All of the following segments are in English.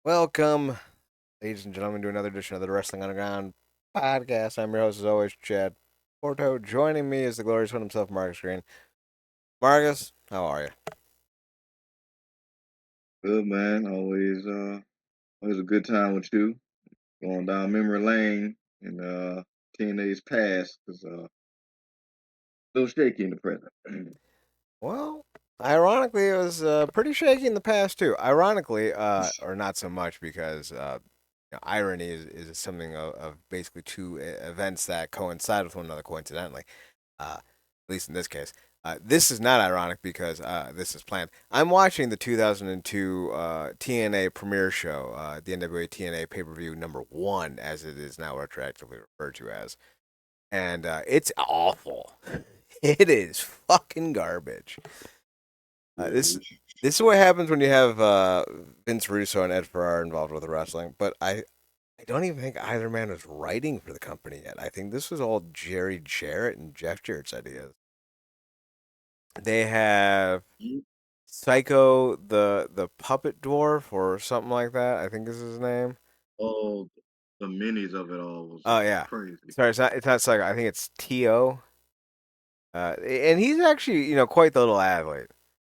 Welcome, ladies and gentlemen, to another edition of the Wrestling Underground podcast. I'm your host, as always, Chad Porto. Joining me is the glorious one himself, Marcus Green. Marcus, how are you? Good man, always a good time with you. Going down memory lane in TNA's past is a little shaky in the present. Well, ironically, it was pretty shaky in the past, too. Ironically, or not so much, because irony is something of basically two events that coincide with one another coincidentally. At least in this case. This is not ironic because this is planned. I'm watching the 2002 TNA premiere show, the NWA-TNA pay-per-view number one, as it is now retroactively referred to as, and it's awful. It is fucking garbage. Uh, Yeah, this this is what happens when you have Vince Russo and Ed Ferrara involved with the wrestling. But I don't even think either man was writing for the company yet. I think this was all Jerry Jarrett and Jeff Jarrett's ideas. They have Psycho the puppet dwarf or something like that. I think is his name. all the minis of it all was Oh yeah. crazy. Sorry, it's not Psycho. I think it's T.O. And he's actually quite the little athlete.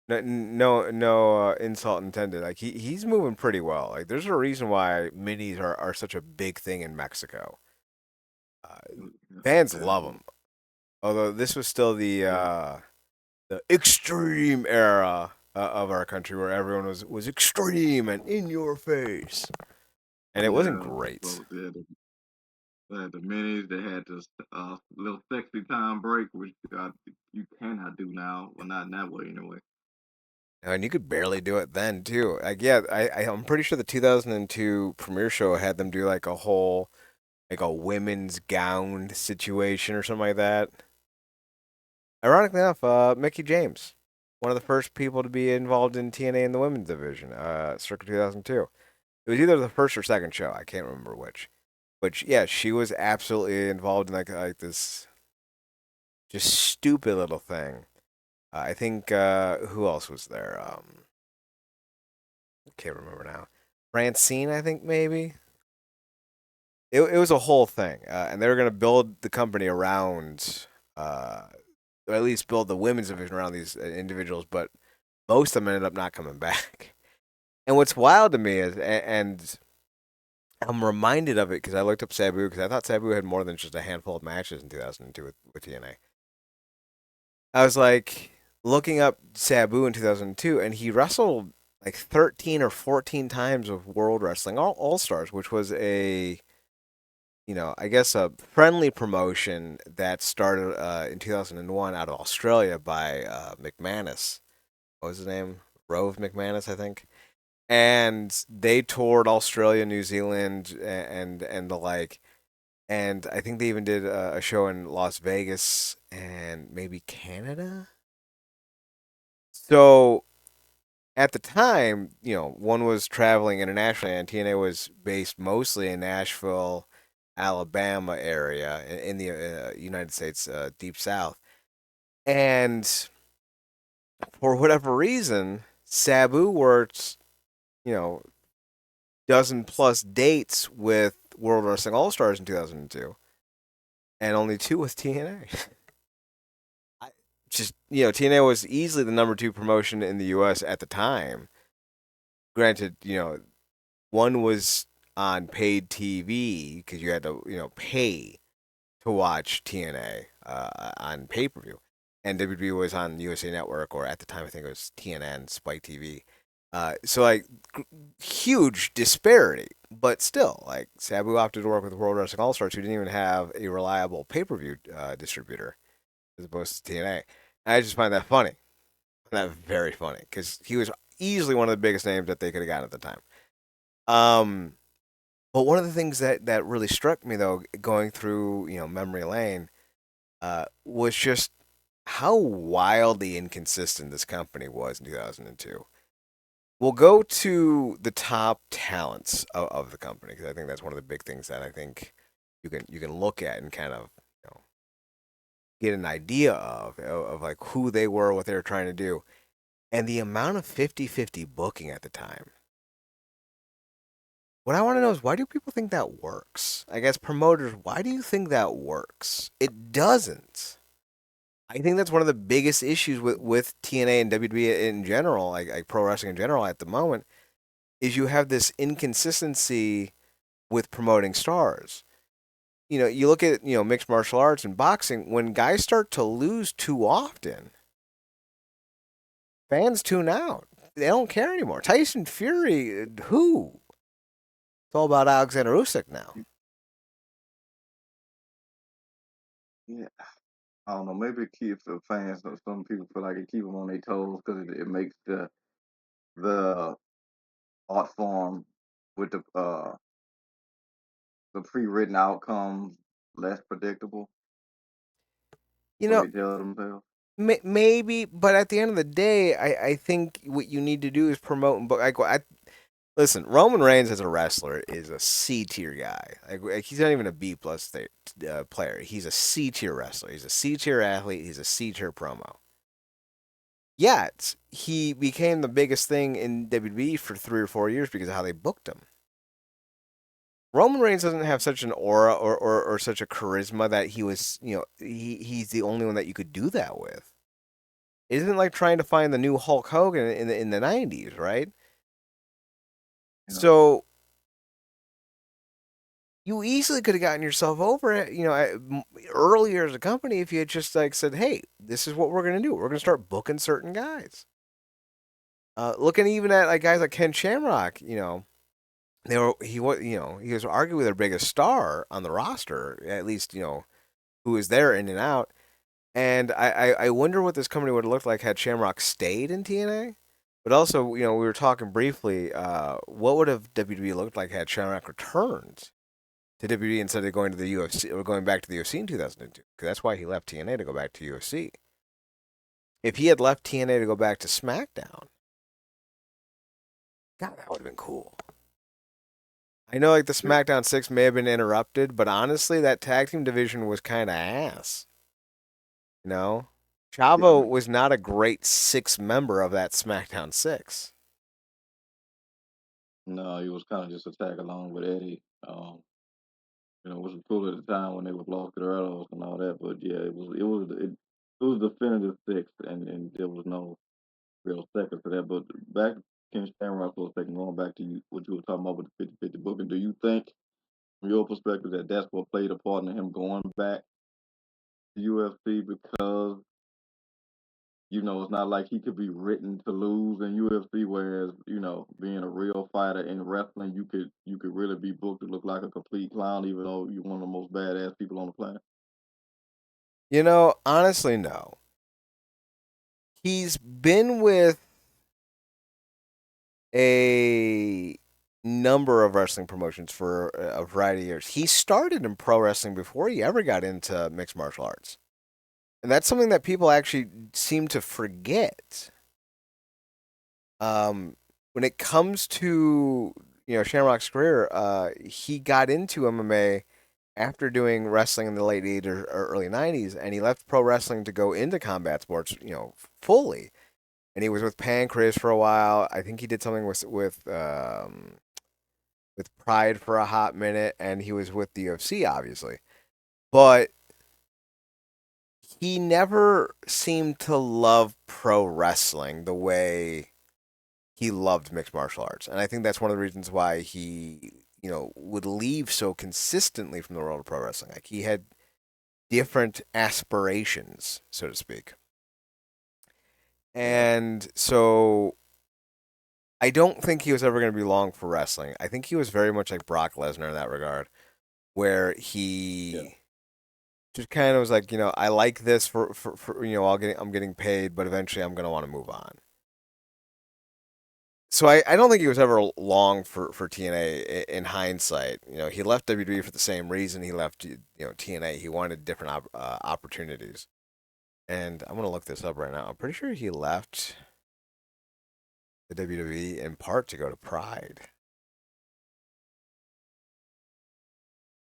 No, insult intended. Like he's moving pretty well. Like there's a reason why minis are such a big thing in Mexico. Uh, Fans love Definitely. them. Although this was still Yeah, the extreme era of our country where everyone was extreme and in your face, and it wasn't yeah. great. So they had the minis. They had this little sexy time break, which you cannot do now. Well, not in that way anyway. And you could barely do it then too. Like yeah, I'm pretty sure the 2002 premiere show had them do like a whole like a women's gown situation or something like that. Ironically enough, Mickey James, one of the first people to be involved in TNA in the women's division, circa 2002. It was either the first or second show. I can't remember which. But yeah, she was absolutely involved in like this just stupid little thing. I think who else was there? I can't remember now. Francine, I think maybe. It was a whole thing, and they were going to build the company around, or at least build the women's division around these individuals. But most of them ended up not coming back. And what's wild to me is, and I'm reminded of it because I looked up Sabu because I thought Sabu had more than just a handful of matches in 2002 with TNA. I was like looking up Sabu in 2002, and he wrestled like 13 or 14 times with World Wrestling All Stars, which was I guess a friendly promotion that started in 2001 out of Australia by McManus. What was his name? Rove McManus, I think. And they toured Australia, New Zealand, and the like. And I think they even did a show in Las Vegas and maybe Canada. So at the time, one was traveling internationally, and TNA was based mostly in Nashville, Alabama area in the United States, deep south. And for whatever reason, Sabu worked, you know, dozen plus dates with World Wrestling All Stars in 2002, and only two with TNA. Just TNA was easily the number two promotion in the U.S. at the time. Granted, one was on paid TV because you had to pay to watch TNA on pay per view, and WWE was on USA Network, or at the time I think it was TNN Spike TV. So like huge disparity, but still like Sabu opted to work with World Wrestling All Stars, who didn't even have a reliable pay per view distributor as opposed to TNA. And I just find that funny, that very funny, because he was easily one of the biggest names that they could have gotten at the time. Um, but one of the things that really struck me though, going through memory lane, was just how wildly inconsistent this company was in 2002. We'll go to the top talents of the company because I think that's one of the big things that I think you can look at and kind of get an idea of like who they were, what they were trying to do, and the amount of 50-50 booking at the time. what I want to know is why do people think that works? I guess promoters, why do you think that works? It doesn't. I think that's one of the biggest issues with TNA and WWE in general, like pro wrestling in general at the moment, is you have this inconsistency with promoting stars. You look at, mixed martial arts and boxing, when guys start to lose too often, fans tune out. They don't care anymore. Tyson Fury, who? It's all about Alexander Usyk now. Yeah, I don't know. Maybe it keeps the fans. Some people feel like it keeps them on their toes because it makes the art form with the pre-written outcomes less predictable. You So know, they tell themselves. maybe, but at the end of the day, I think what you need to do is promote and book. Listen, Roman Reigns as a wrestler is a C tier guy. He's not even a B plus player. He's a C tier wrestler. He's a C tier athlete. He's a C tier promo. Yet he became the biggest thing in WWE for 3 or 4 years because of how they booked him. Roman Reigns doesn't have such an aura or such a charisma that he's the only one that you could do that with. It isn't like trying to find the new Hulk Hogan in the 90s, right? You know, So you easily could have gotten yourself over it, earlier as a company if you had just like said, "Hey, this is what we're gonna do. We're gonna start booking certain guys." Looking even at like guys like Ken Shamrock, he was arguably their biggest star on the roster, at least who was there in and out. And I wonder what this company would have looked like had Shamrock stayed in TNA. But also, we were talking briefly, what would have WWE looked like had Shamrock returned to WWE instead of going to the UFC or going back to the UFC in 2002? Because that's why he left TNA to go back to UFC. If he had left TNA to go back to SmackDown, God, that would have been cool. I know like the yeah, SmackDown 6 may have been interrupted, but honestly, that tag team division was kind of ass. You know? yeah. I Chavo mean, was not a great six member of that SmackDown 6. no, he was kind of just a tag along with Eddie. It was cool at the time when they was Los Guerreros and all that, but yeah, it was definitive six, and there was no real second for that. But back to Ken Shamrock for a second, going back to what you were talking about with the 50-50 booking, do you think, from your perspective, that that's what played a part in him going back to UFC because it's not like he could be written to lose in UFC, whereas being a real fighter in wrestling, you could really be booked to look like a complete clown, even though you're one of the most badass people on the planet. Honestly, no. He's been with a number of wrestling promotions for a variety of years. He started in pro wrestling before he ever got into mixed martial arts. And that's something that people actually seem to forget. Um, when it comes to Shamrock's career, he got into MMA after doing wrestling in the late '80s or early '90s, and he left pro wrestling to go into combat sports, fully. And he was with Pancrase for a while. I think he did something with Pride for a hot minute, and he was with the UFC, obviously. But he never seemed to love pro wrestling the way he loved mixed martial arts. And I think that's one of the reasons why he, would leave so consistently from the world of pro wrestling. Like he had different aspirations, so to speak. Yeah, And so I don't think he was ever going to be long for wrestling. I think he was very much like Brock Lesnar in that regard, where yeah, he just kind of was like, I like this for I'm getting paid, but eventually I'm going to want to move on. So I don't think he was ever long for TNA in hindsight. He left WWE for the same reason he left TNA. He wanted different opportunities. And I'm gonna look this up right now. I'm pretty sure he left the WWE in part to go to Pride.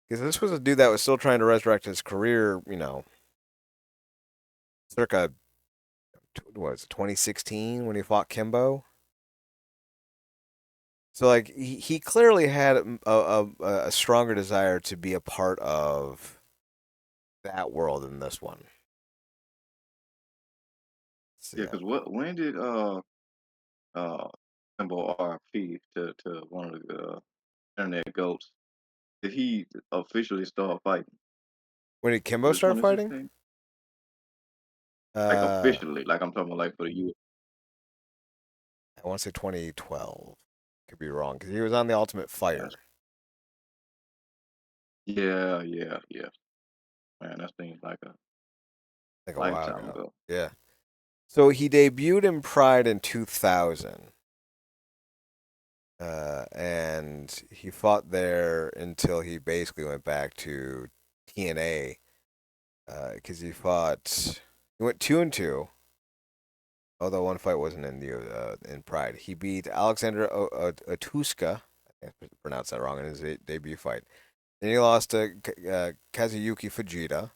Because this was a dude that was still trying to resurrect his career, circa, what was it, 2016 when he fought Kimbo. So like he clearly had a stronger desire to be a part of that world than this one. So, Yeah, yeah. because when did uh Kimbo RP to one of the internet goats? Did he officially start fighting? When did Was Kimbo it start fighting? 2016? Like Uh, officially, like I'm talking about like for the U. I want to say 2012. Could be wrong because he was on the Ultimate S. Fighter Yeah, yeah, yeah. Man, that seems like a like a while lifetime ago. ago. Yeah. So he debuted in Pride in 2000. And he fought there until he basically went back to TNA because he went 2-2. Although one fight wasn't in Pride, he beat Alexander Otuska. I pronounced that wrong in his debut fight. Then he lost to Kazuyuki Fujita.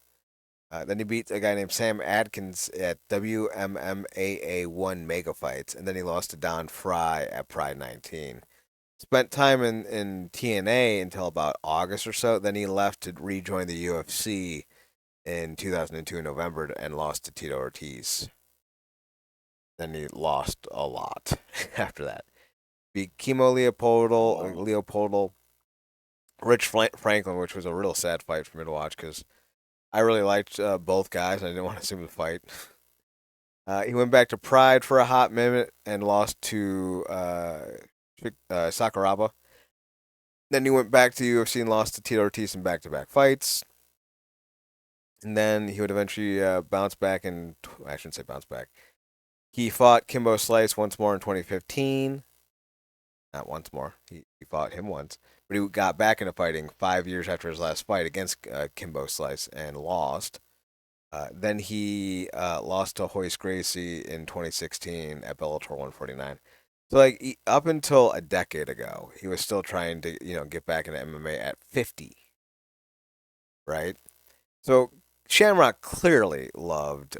Then he beat a guy named Sam Adkins at WMMAA1 Mega Fights, and then he lost to Don Fry at Pride 19. Spent time in TNA until about August or so. Then he left to rejoin the UFC in 2002 in November and lost to Tito Ortiz. Then he lost a lot after that. Beat Wow. Leopoldal, Rich Franklin, which was a real sad fight for me to watch because I really liked both guys and I didn't want to see them fight. He went back to Pride for a hot minute and lost to Sakuraba. Then he went back to UFC and lost to Tito Ortiz in back-to-back fights. And then he would eventually bounce back and I shouldn't say bounce back. He fought Kimbo Slice once more in 2015. Not once more. He fought him once, but he got back into fighting 5 years after his last fight against Kimbo Slice and lost. Then he lost to Hoist Gracie in 2016 at Bellator 149. So like up until a decade ago, he was still trying to get back into MMA at 50, right? So Shamrock clearly loved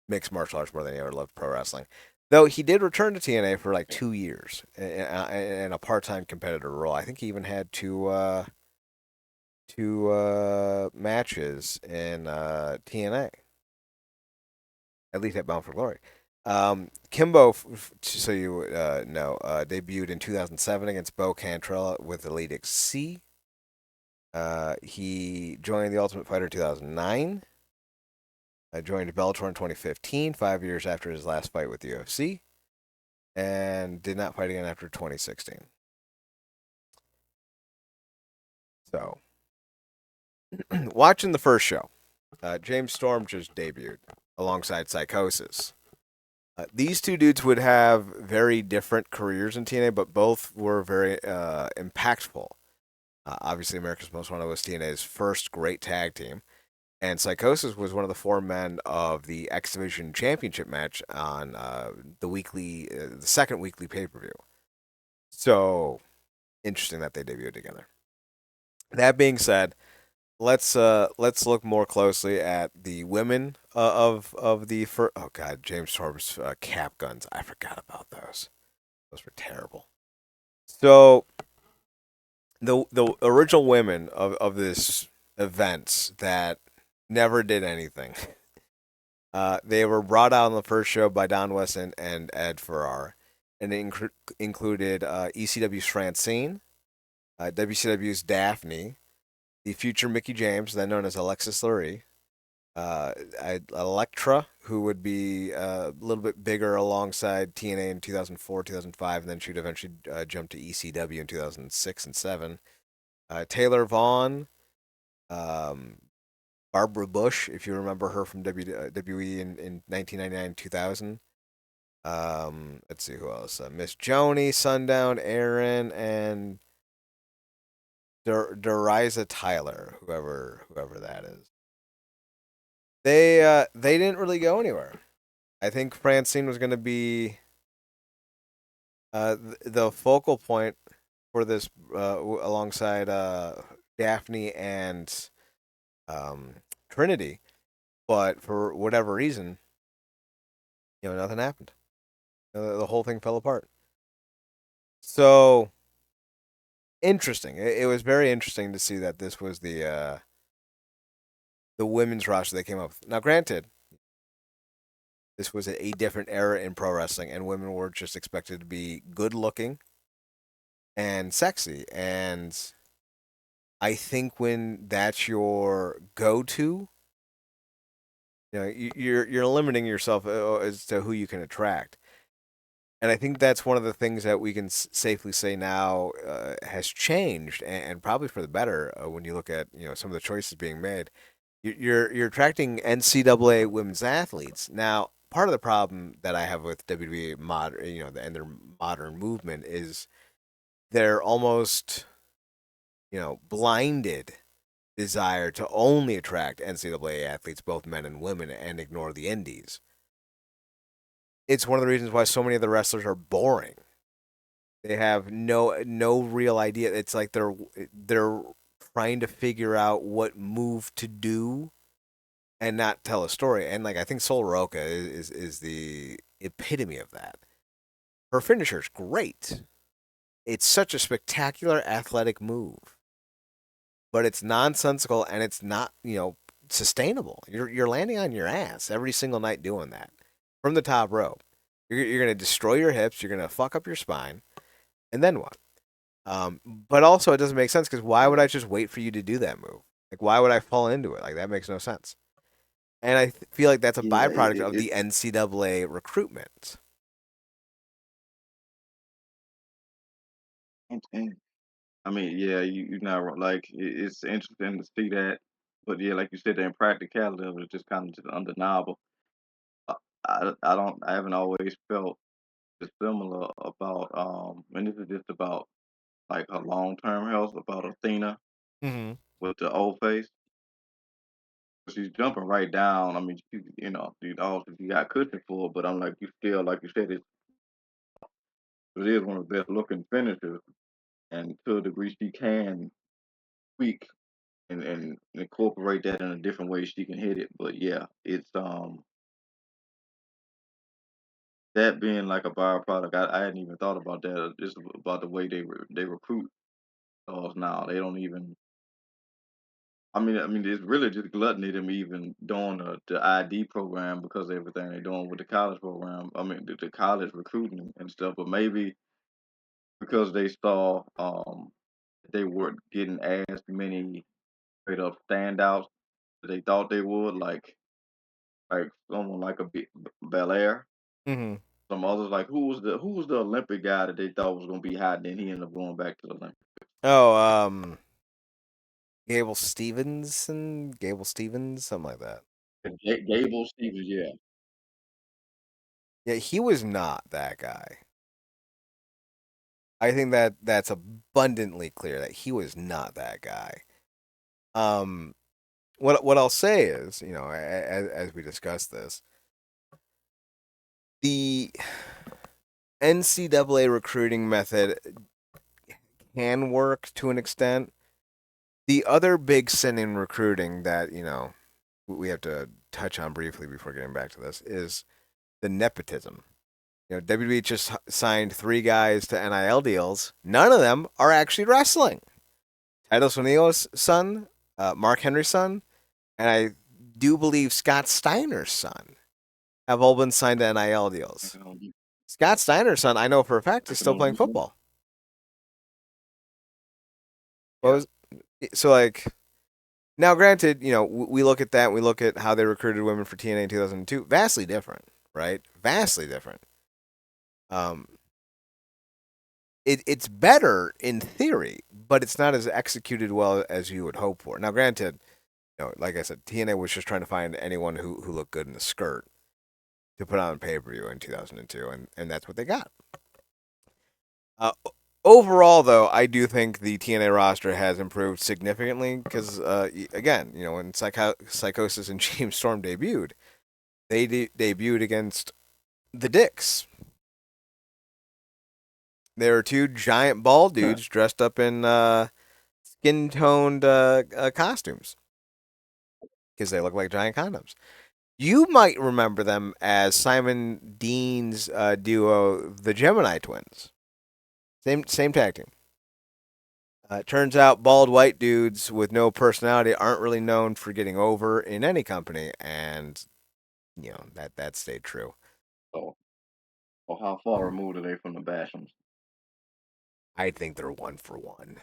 mixed martial arts more than he ever loved pro wrestling. Though he did return to TNA for like 2 years in a part-time competitor role. I think he even had two matches in TNA, at least at Bound for Glory. Kimbo, so you know, debuted in 2007 against Bo Cantrell with Elite XC. He joined the Ultimate Fighter in 2009. I joined Bellator in 2015, 5 years after his last fight with the UFC, and did not fight again after 2016. So, watching the first show, James Storm just debuted alongside Psychosis. These two dudes would have very different careers in TNA, but both were very impactful. Obviously, America's Most Wanted was TNA's first great tag team, and Psychosis was one of the four men of the X Division Championship match on the second weekly pay per view. So interesting that they debuted together. That being said, let's look more closely at the women of the first. Oh God, James Storm's cap guns. I forgot about those. Those were terrible. So the original women of this events that never did anything. They were brought out on the first show by Don Weston and Ed Farrar, and it included ECW's Francine, WCW's Daphne, the future Mickey James, then known as Alexis Lurie, uh, Electra, who would be a little bit bigger alongside TNA in 2004, 2005, and then she'd eventually jump to ECW in 2006 and 7. Taylor Vaughn, um, Barbara Bush, if you remember her from WWE in 1999 2000. Let's see who else. Miss Joni, Sundown, Aaron, and Deriza Tyler, whoever that is. They didn't really go anywhere. I think Francine was going to be the focal point for this alongside Daphne and um, Trinity, but for whatever reason, nothing happened. The whole thing fell apart. So interesting. It was very interesting to see that this was the women's roster they came up with. Now, granted, this was a different era in pro wrestling, and women were just expected to be good looking and sexy. And I think when that's your go to, you're limiting yourself as to who you can attract. And I think that's one of the things that we can safely say now has changed, and probably for the better when you look at some of the choices being made. You're attracting NCAA women's athletes now. Part of the problem that I have with WWE modern, and their modern movement is they're almost blinded desire to only attract NCAA athletes, both men and women, and ignore the indies. It's one of the reasons why so many of the wrestlers are boring. They have no real idea. It's like they're trying to figure out what move to do and not tell a story. And like I think Sol Roca is the epitome of that. Her finisher is great. It's such a spectacular athletic move, but it's nonsensical and it's not sustainable. You're landing on your ass every single night doing that from the top rope. You're gonna destroy your hips. You're gonna fuck up your spine, and then what? But also, it doesn't make sense because why would I just wait for you to do that move? Like, why would I fall into it? Like, that makes no sense. And I feel like that's a Yeah, byproduct of the NCAA recruitment. and I mean, yeah, you're not wrong. Like it's interesting to see that, but yeah, like you said, the impracticality of it is just kind of just undeniable. I, I haven't always felt similar about and this is just about like her long term health about Athena Mm-hmm. with the old face. She's jumping right down. I mean, obviously she got cushion for it, but I'm like, you still, like you said, it is one of the best looking finishers, and to a degree, she can tweak and incorporate that in a different way she can hit it. But yeah, it's that being like a byproduct. I hadn't even thought about that. Just about the way they recruit stars now. They don't even. I mean, it's really just gluttony them even doing the ID program because of everything they're doing with the college program. I mean, the college recruiting and stuff. But maybe because they saw they weren't getting as many straight up standouts that they thought they would, like someone like a Belair. Mm-hmm. Some others like who was the Olympic guy that they thought was gonna be hot, and then he ended up going back to the Olympics. Oh, Gable Stevens, something like that. Gable Stevens, yeah. Yeah, he was not that guy. I think that that's abundantly clear that he was not that guy. Um, what I'll say is, as we discuss this, the NCAA recruiting method can work to an extent. The other big sin in recruiting that we have to touch on briefly before getting back to this is the nepotism. WWE just signed 3 guys to NIL deals. None of them are actually wrestling. Titus O'Neil's son, Mark Henry's son, and I do believe Scott Steiner's son have all been signed to NIL I deals. can only, Scott Steiner's son, I know for a fact, I is can still playing only, football. What yeah. was so like now? Granted, we look at that. We look at how they recruited women for TNA in 2002. Vastly different, right? Vastly different. Um, it's better in theory, but it's not as executed well as you would hope for. Now, granted, like I said, TNA was just trying to find anyone who looked good in the skirt to put on pay per view in 2002, and that's what they got. Uh, Overall, though, I do think the TNA roster has improved significantly because, again, when Psychosis and James Storm debuted, they debuted against the Dicks. They were 2 giant bald dudes dressed up in skin toned costumes because they look like giant condoms. You might remember them as Simon Dean's duo, the Gemini Twins. Same tag team. It turns out bald white dudes with no personality aren't really known for getting over in any company, and that stayed true. So, or how far removed are they from the Bashams? I think they're one for one.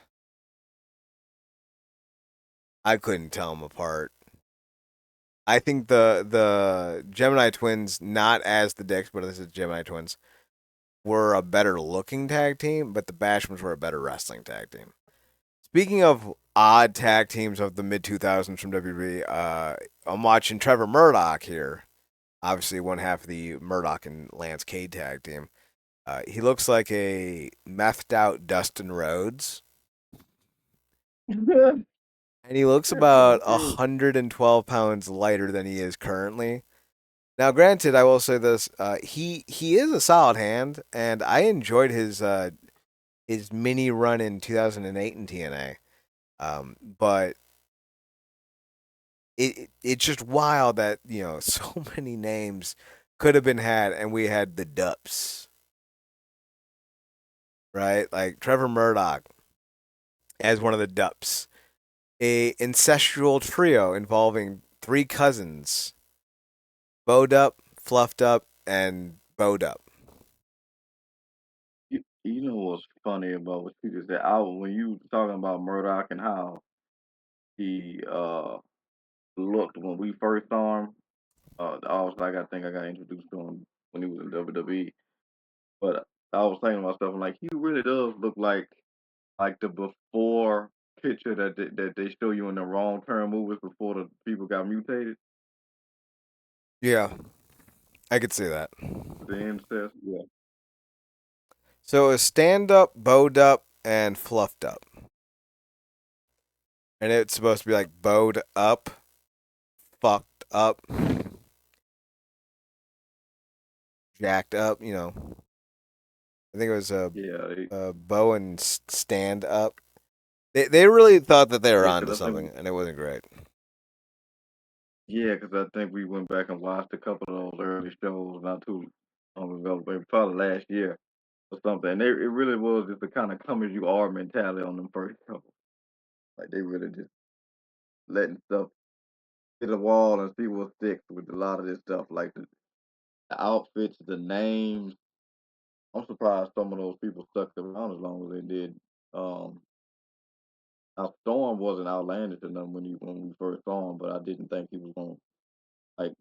I couldn't tell them apart. I think the Gemini twins, not as the Dicks, but as the Gemini twins, were a better looking tag team, but the Bashams were a better wrestling tag team. Speaking of odd tag teams of the mid 2000s from WWE, I'm watching Trevor Murdoch here. Obviously, one half of the Murdoch and Lance Cade tag team. He looks like a methed out Dustin Rhodes, Yeah, and he looks about that's true. 112 pounds lighter than he is currently. Now, granted, I will say this: he is a solid hand, and I enjoyed his mini run in 2008 in TNA. But it's just wild that so many names could have been had, and we had the Dups, right? Like Trevor Murdoch as one of the Dups, a ancestral trio involving three cousins, bowed up, fluffed up, and bowed up. You know what's funny about what you just said? I when you were talking about Murdoch and how he looked when we first saw him. I was like, I think I got introduced to him when he was in WWE. But I was thinking to myself, I'm like, he really does look like the before picture that they show you in the wrong turn movies before the people got mutated. Yeah, I could see that. The incest. Yeah. So it was stand up, bowed up, and fluffed up. And it's supposed to be like bowed up, fucked up, jacked up. I think it was Yeah, a bow and stand up. They really thought that they were yeah, onto because I something, think and it wasn't great. yeah, because I think we went back and watched a couple of those early shows not too long ago, maybe probably last year or something. And it really was just the kind of come as you are mentality on them first shows. Like they really just letting stuff hit a wall and see what sticks with a lot of this stuff, like the outfits, the names. I'm surprised some of those people stuck around as long as they did. Um, now Storm wasn't outlandish enough when we first saw him, but I didn't think he was going to like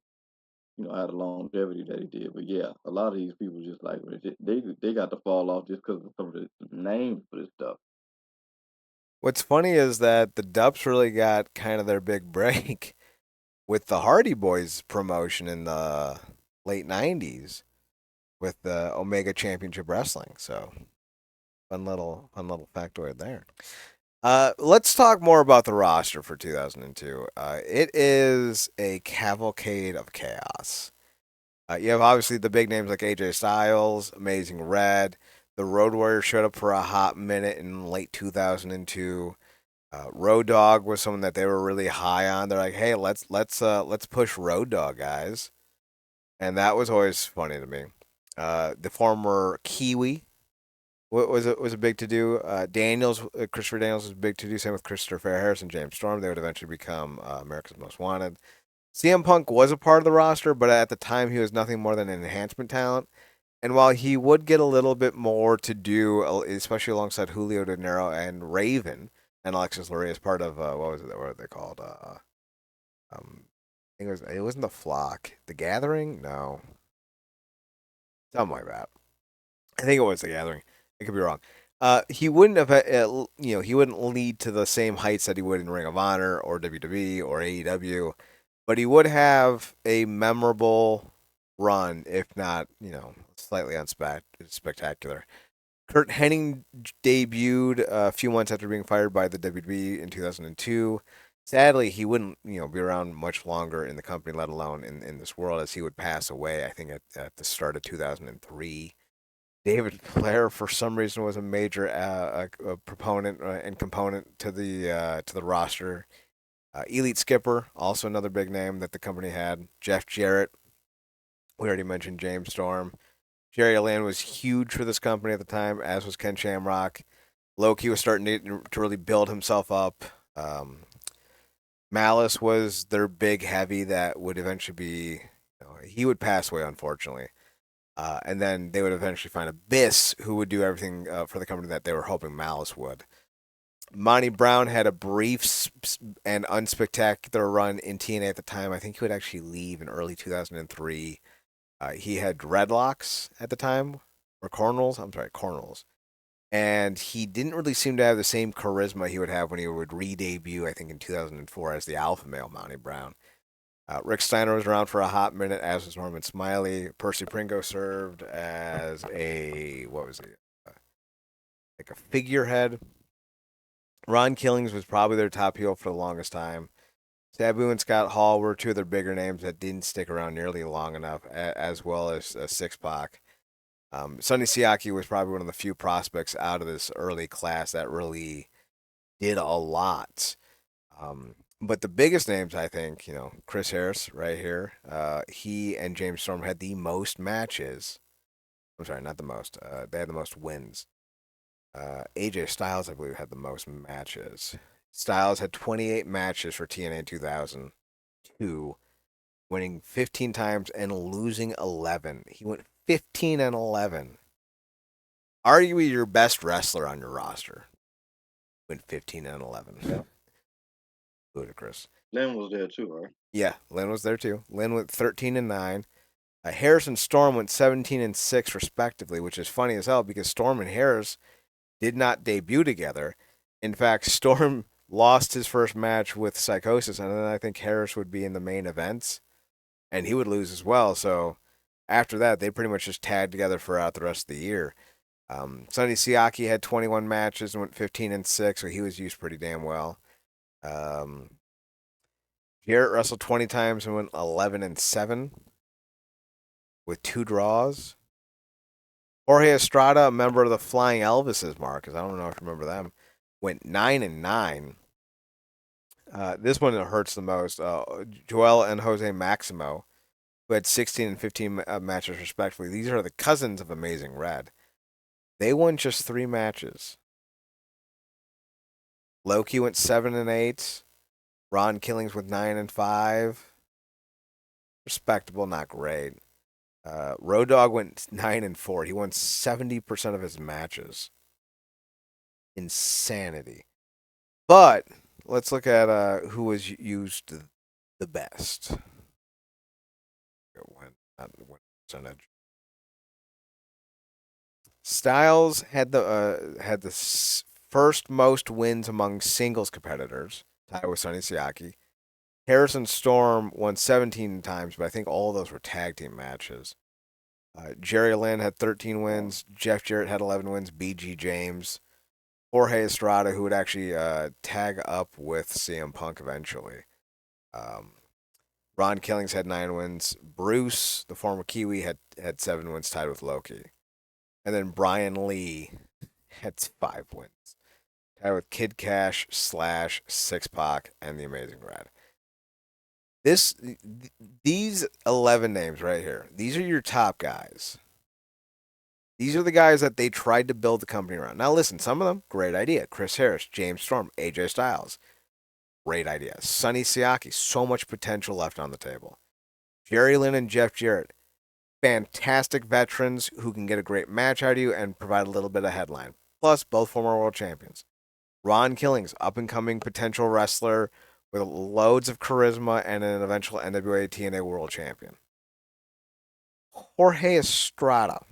had the longevity that he did. But yeah, a lot of these people just like they got to fall off just because of some of the names for this stuff. What's funny is that the Dups really got kind of their big break with the Hardy Boys promotion in the late '90s with the Omega Championship Wrestling. So fun little factoid there. Let's talk more about the roster for 2002. It is a cavalcade of chaos. You have obviously the big names like AJ Styles, Amazing Red. The Road Warrior showed up for a hot minute in late 2002. Road Dogg was someone that they were really high on. They're like, hey, let's push Road Dogg, guys, and that was always funny to me. The former Kiwi was a big to do. Christopher Daniels was big to do. Same with Christopher Harris and James Storm. They would eventually become America's Most Wanted. CM Punk was a part of the roster, but at the time he was nothing more than an enhancement talent. And while he would get a little bit more to do, especially alongside Julio De Niro and Raven and Alexis Luria as part of what was it? What were they called? I think it wasn't the Flock, the Gathering. No, something like that. I think it was the Gathering. I could be wrong. He wouldn't have, he wouldn't lead to the same heights that he would in Ring of Honor or WWE or AEW, but he would have a memorable run, if not, slightly unspectacular. Kurt Hennig debuted a few months after being fired by the WWE in 2002. Sadly, he wouldn't, be around much longer in the company, let alone in this world, as he would pass away, I think, at the start of 2003. David Flair, for some reason, was a major a proponent and component to the roster. Elite Skipper, also another big name that the company had. Jeff Jarrett, we already mentioned James Storm. Jerry Lynn was huge for this company at the time, as was Ken Shamrock. Loki was starting to really build himself up. Um, Malice was their big heavy that would eventually be, he would pass away, unfortunately. And then they would eventually find Abyss, who would do everything for the company that they were hoping Malice would. Monty Brown had a brief and unspectacular run in TNA at the time. I think he would actually leave in early 2003. He had dreadlocks at the time, or cornrows. I'm sorry, cornrows. And he didn't really seem to have the same charisma he would have when he would re-debut, I think, in 2004 as the alpha male Monty Brown. Rick Steiner was around for a hot minute, as was Norman Smiley. Percy Pringo served as what was he, like a figurehead. Ron Killings was probably their top heel for the longest time. Sabu and Scott Hall were two of their bigger names that didn't stick around nearly long enough, as well as Six Pac. Sonny Siaki was probably one of the few prospects out of this early class that really did a lot. But the biggest names, I think, Chris Harris right here. He and James Storm had the most matches. I'm sorry, not the most. They had the most wins. AJ Styles, I believe, had the most matches. Styles had 28 matches for TNA 2002, winning 15 times and losing 11. He went 15 and 11. Arguably your best wrestler on your roster. Went 15 and 11. Yeah. Ludicrous. Lynn was there too, right? Yeah, Lynn was there too. Lynn went 13 and 9. Harris and Storm went 17 and 6 respectively, which is funny as hell because Storm and Harris did not debut together. In fact, Storm lost his first match with Psychosis, and then I think Harris would be in the main events, and he would lose as well. So after that, they pretty much just tagged together throughout the rest of the year. Sonny Siaki had 21 matches and went 15 and 6, so he was used pretty damn well. Um, Jarrett wrestled 20 times and went 11 and 7 with 2 draws. Jorge Estrada, a member of the Flying Elvises, Marcus, I don't know if you remember them, went 9 and 9. This one hurts the most. Joel and Jose Maximo, who had 16 and 15 matches respectively. These are the cousins of Amazing Red. They won just 3 matches. Loki went 7 and 8. Ron Killings with 9 and 5. Respectable, not great. Road Dogg went 9 and 4. He won 70% of his matches. Insanity. But let's look at who was used the best. When percentage. Styles had the first most wins among singles competitors, tied with Sonny Siaki. Harrison Storm won 17 times, but I think all of those were tag team matches. Jerry Lynn had 13 wins. Jeff Jarrett had 11 wins. BG James. Jorge Estrada, who would actually tag up with CM Punk eventually. Um, Ron Killings had 9 wins. Bruce, the former Kiwi, had 7 wins, tied with Loki. And then Brian Lee had 5 wins, tied with Kid Cash / Six Pac and the Amazing Red. This these 11 names right here. These are your top guys. These are the guys that they tried to build the company around. Now listen, some of them great idea. Chris Harris, James Storm, AJ Styles, great idea. Sonny Siaki, so much potential left on the table. Jerry Lynn and Jeff Jarrett, fantastic veterans who can get a great match out of you and provide a little bit of headline. Plus, both former world champions. Ron Killings, up and coming potential wrestler with loads of charisma and an eventual NWA-TNA world champion. Jorge Estrada,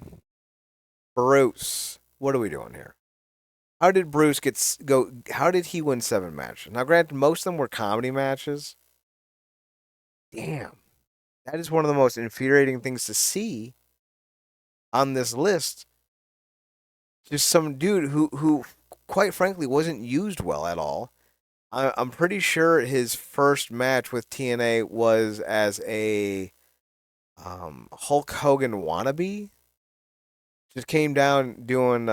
Bruce. What are we doing here? How did Bruce go? How did he win 7 matches? Now, granted, most of them were comedy matches. Damn, that is one of the most infuriating things to see on this list. Just some dude who quite frankly wasn't used well at all. I'm pretty sure his first match with TNA was as a Hulk Hogan wannabe. Just came down doing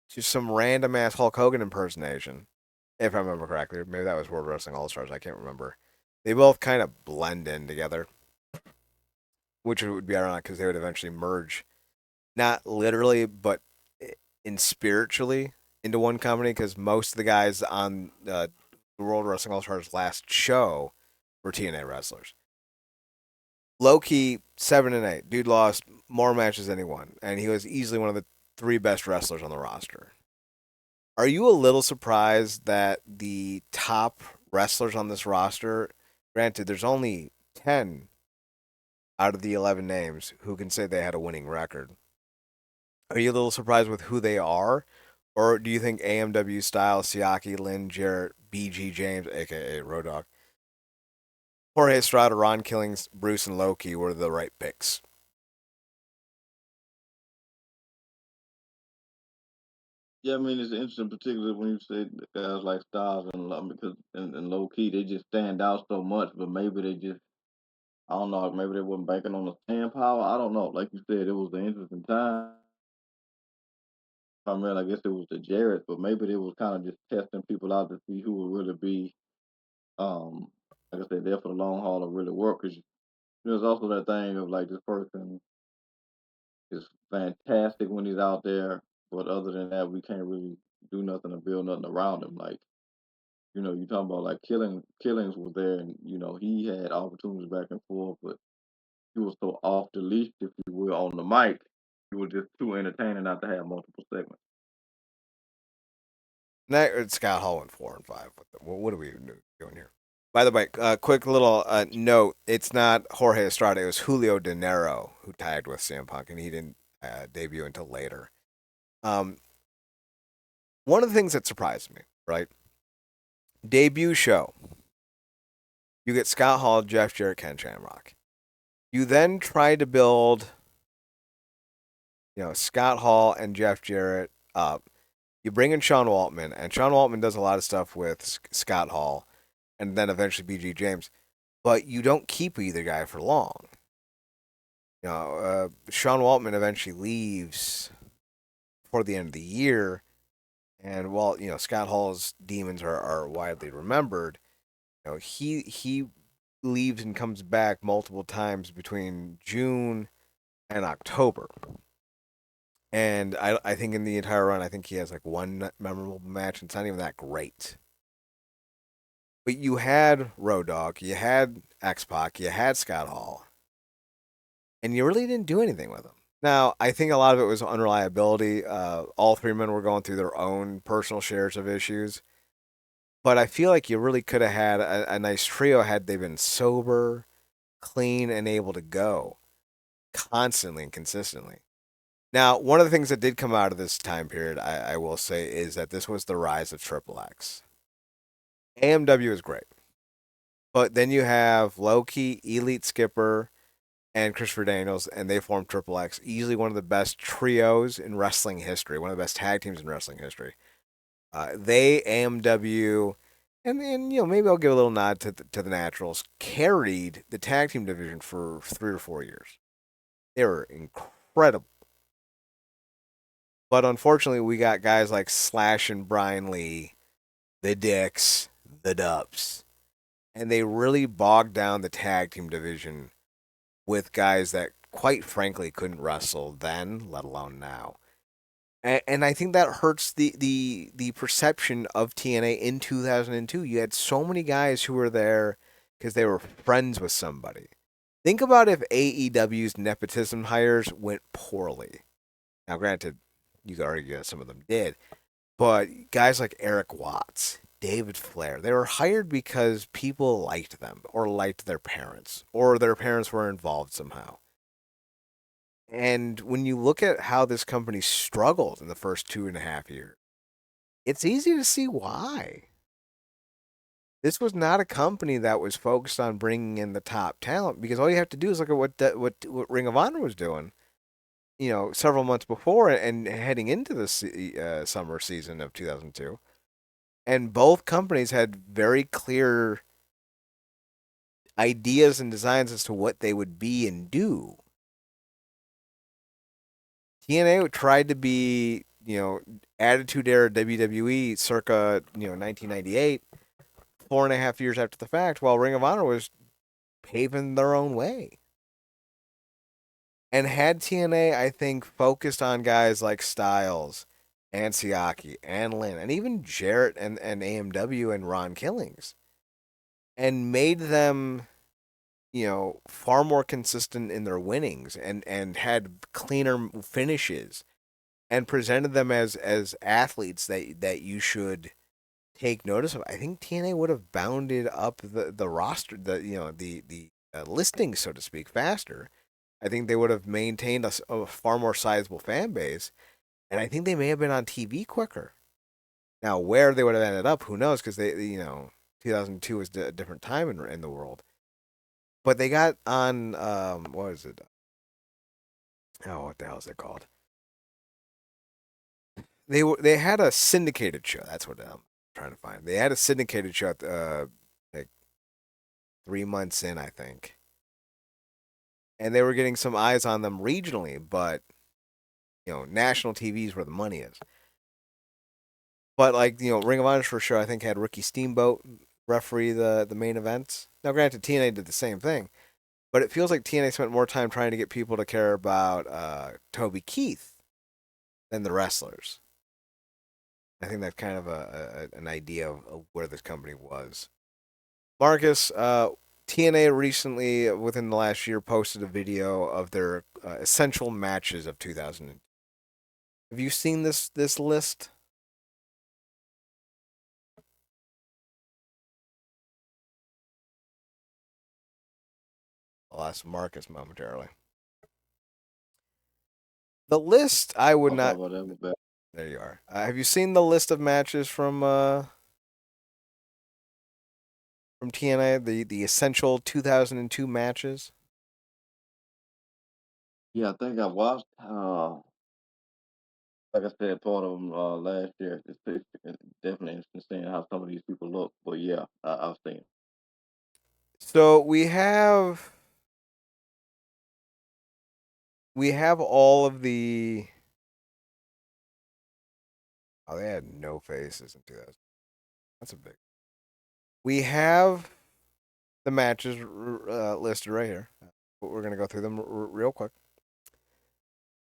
just some random ass Hulk Hogan impersonation, if I remember correctly. Maybe that was World Wrestling All Stars. I can't remember. They both kind of blend in together. which would be ironic because they would eventually merge, not literally, but in spiritually into one company. Because most of the guys on the World Wrestling All Stars last show were TNA wrestlers. Low key 7-8. Dude lost more matches than he won, and he was easily one of the three best wrestlers on the roster. Are you a little surprised that the top wrestlers on this roster, granted, there's only 10 out of the 11 names who can say they had a winning record? Are you a little surprised with who they are? Or do you think AMW Style, Siaki, Lynn, Jarrett, BG James, aka Road Dogg, Jorge Estrada, Ron Killings, Bruce, and Loki were the right picks? Yeah, I mean it's interesting, particularly when you say guys like Styles and because and low key they just stand out so much, but maybe they just I don't know, maybe they weren't banking on the staying power. I don't know. Like you said, it was an interesting time. Primarily, I guess it was the Jarrett, but maybe they was kind of just testing people out to see who would really be, um, like I said, there for the long haul or really work. Because there's also that thing of like this person is fantastic when he's out there, but other than that, we can't really do nothing to build nothing around him. Like you talking about like Killings was there, and he had opportunities back and forth, but he was so off the leash, if you will, on the mic. He was just too entertaining not to have multiple segments. Scott Hall went 4-5. What are we doing here? By the way, quick little note: it's not Jorge Estrada; it was Julio De Niro who tagged with CM Punk, and he didn't debut until later. Um, One of the things that surprised me, right? Debut show, you get Scott Hall, Jeff Jarrett, Ken Shamrock. You then try to build, Scott Hall and Jeff Jarrett up. You bring in Sean Waltman, and Sean Waltman does a lot of stuff with Scott Hall, and then eventually BG James. But you don't keep either guy for long. Sean Waltman eventually leaves before the end of the year, and while Scott Hall's demons are widely remembered, he leaves and comes back multiple times between June and October. And I think in the entire run, I think he has like one memorable match, and it's not even that great. But you had Road Dogg, you had X Pac, you had Scott Hall, and you really didn't do anything with them. Now, I think a lot of it was unreliability. All three men were going through their own personal shares of issues. But I feel like you really could have had a nice trio had they been sober, clean, and able to go constantly and consistently. Now, one of the things that did come out of this time period, I will say, is that this was the rise of Triple X. AMW is great. But then you have Loki, Elite Skipper, and Christopher Daniels, and they formed Triple X, easily one of the best trios in wrestling history, one of the best tag teams in wrestling history. They AMW, and maybe I'll give a little nod to the Naturals. Carried the tag team division for 3 or 4 years. They were incredible, but unfortunately, we got guys like Slash and Brian Lee, the Dicks, the Dubs, and they really bogged down the tag team division with guys that, quite frankly, couldn't wrestle then, let alone now. And I think that hurts the perception of TNA in 2002. You had so many guys who were there because they were friends with somebody. Think about if AEW's nepotism hires went poorly. Now, granted, you could argue that some of them did, but guys like Eric Watts, David Flair, they were hired because people liked them or liked their parents or their parents were involved somehow. And when you look at how this company struggled in the first 2.5 years, it's easy to see why. This was not a company that was focused on bringing in the top talent because all you have to do is look at what Ring of Honor was doing, several months before and heading into the summer season of 2002. And both companies had very clear ideas and designs as to what they would be and do. TNA tried to be, Attitude Era WWE circa, 1998, 4.5 years after the fact, while Ring of Honor was paving their own way. And had TNA, I think, focused on guys like Styles and Siaki and Lynn and even Jarrett and AMW and Ron Killings and made them, far more consistent in their winnings and had cleaner finishes and presented them as athletes that you should take notice of, I think TNA would have bounded up the roster, the listing, so to speak, faster. I think they would have maintained a far more sizable fan base, and I think they may have been on TV quicker. Now, where they would have ended up, who knows? Because 2002 was a different time in the world. But they got on, what is it? Oh, what the hell is it called? They had a syndicated show. That's what I'm trying to find. They had a syndicated show, like 3 months in, I think, and they were getting some eyes on them regionally, but national TV is where the money is. But like Ring of Honor for sure, I think had Ricky Steamboat referee the main events. Now, granted, TNA did the same thing, but it feels like TNA spent more time trying to get people to care about Toby Keith than the wrestlers. I think that's kind of an idea of where this company was. Marcus, TNA recently, within the last year, posted a video of their essential matches of 2000. Have you seen this list? I'll ask Marcus momentarily. The list, I would I'll talk not. about that with back. There you are. Have you seen the list of matches from TNA? The essential 2002 matches. Yeah, I think I watched. Like I said, part of them last year. It's definitely interesting seeing how some of these people look. But yeah, I've seen it. So we have all of the. Oh, they had no faces in 2000. That's a big. We have the matches listed right here. But we're gonna go through them real quick,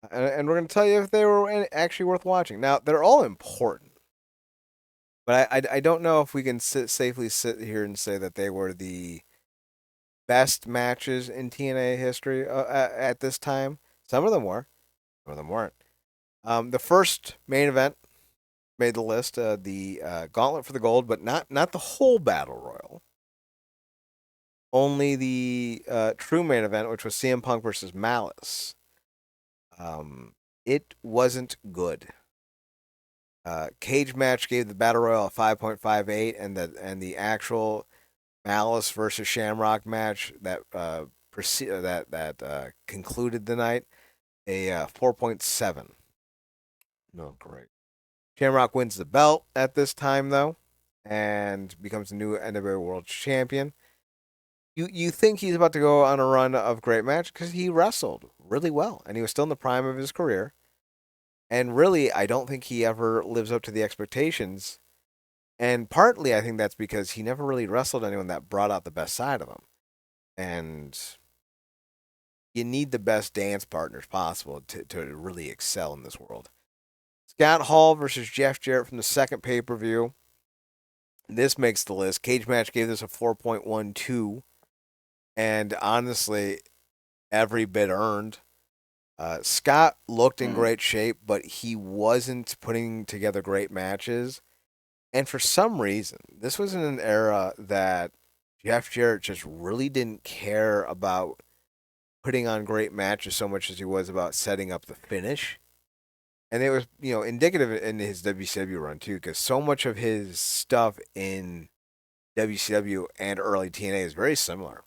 and we're gonna tell you if they were actually worth watching. Now they're all important, but I don't know if we can safely sit here and say that they were the best matches in TNA history at this time. Some of them were, some of them weren't. The first main event made the list, the Gauntlet for the Gold, but not the whole battle royal. Only the true main event, which was CM Punk versus Malice. Um, it wasn't good. Cage match gave the battle royal a 5.58, and the actual Malice versus Shamrock match that concluded the night a 4.7. No, great. Shamrock wins the belt at this time though, and becomes the new NWA World Champion. You think he's about to go on a run of great match because he wrestled really well and he was still in the prime of his career. And really, I don't think he ever lives up to the expectations. And partly, I think that's because he never really wrestled anyone that brought out the best side of him. And you need the best dance partners possible to really excel in this world. Scott Hall versus Jeff Jarrett from the second pay per view. This makes the list. Cage match gave this a 4.12. And honestly, every bit earned. Scott looked in Mm. great shape, but he wasn't putting together great matches. And for some reason, this was in an era that Jeff Jarrett just really didn't care about putting on great matches so much as he was about setting up the finish. And it was, indicative in his WCW run too, because so much of his stuff in WCW and early TNA is very similar.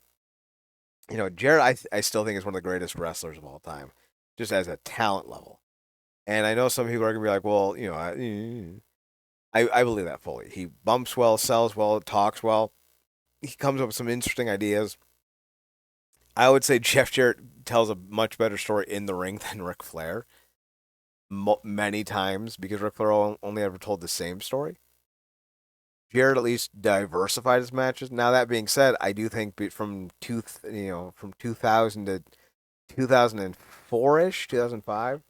Jarrett, I still think is one of the greatest wrestlers of all time, just as a talent level. And I know some people are gonna be like, well, I believe that fully. He bumps well, sells well, talks well. He comes up with some interesting ideas. I would say Jeff Jarrett tells a much better story in the ring than Ric Flair many times because Ric Flair only ever told the same story. Jarrett at least diversified his matches. Now that being said, I do think from 2000 to 2004 ish, 2005.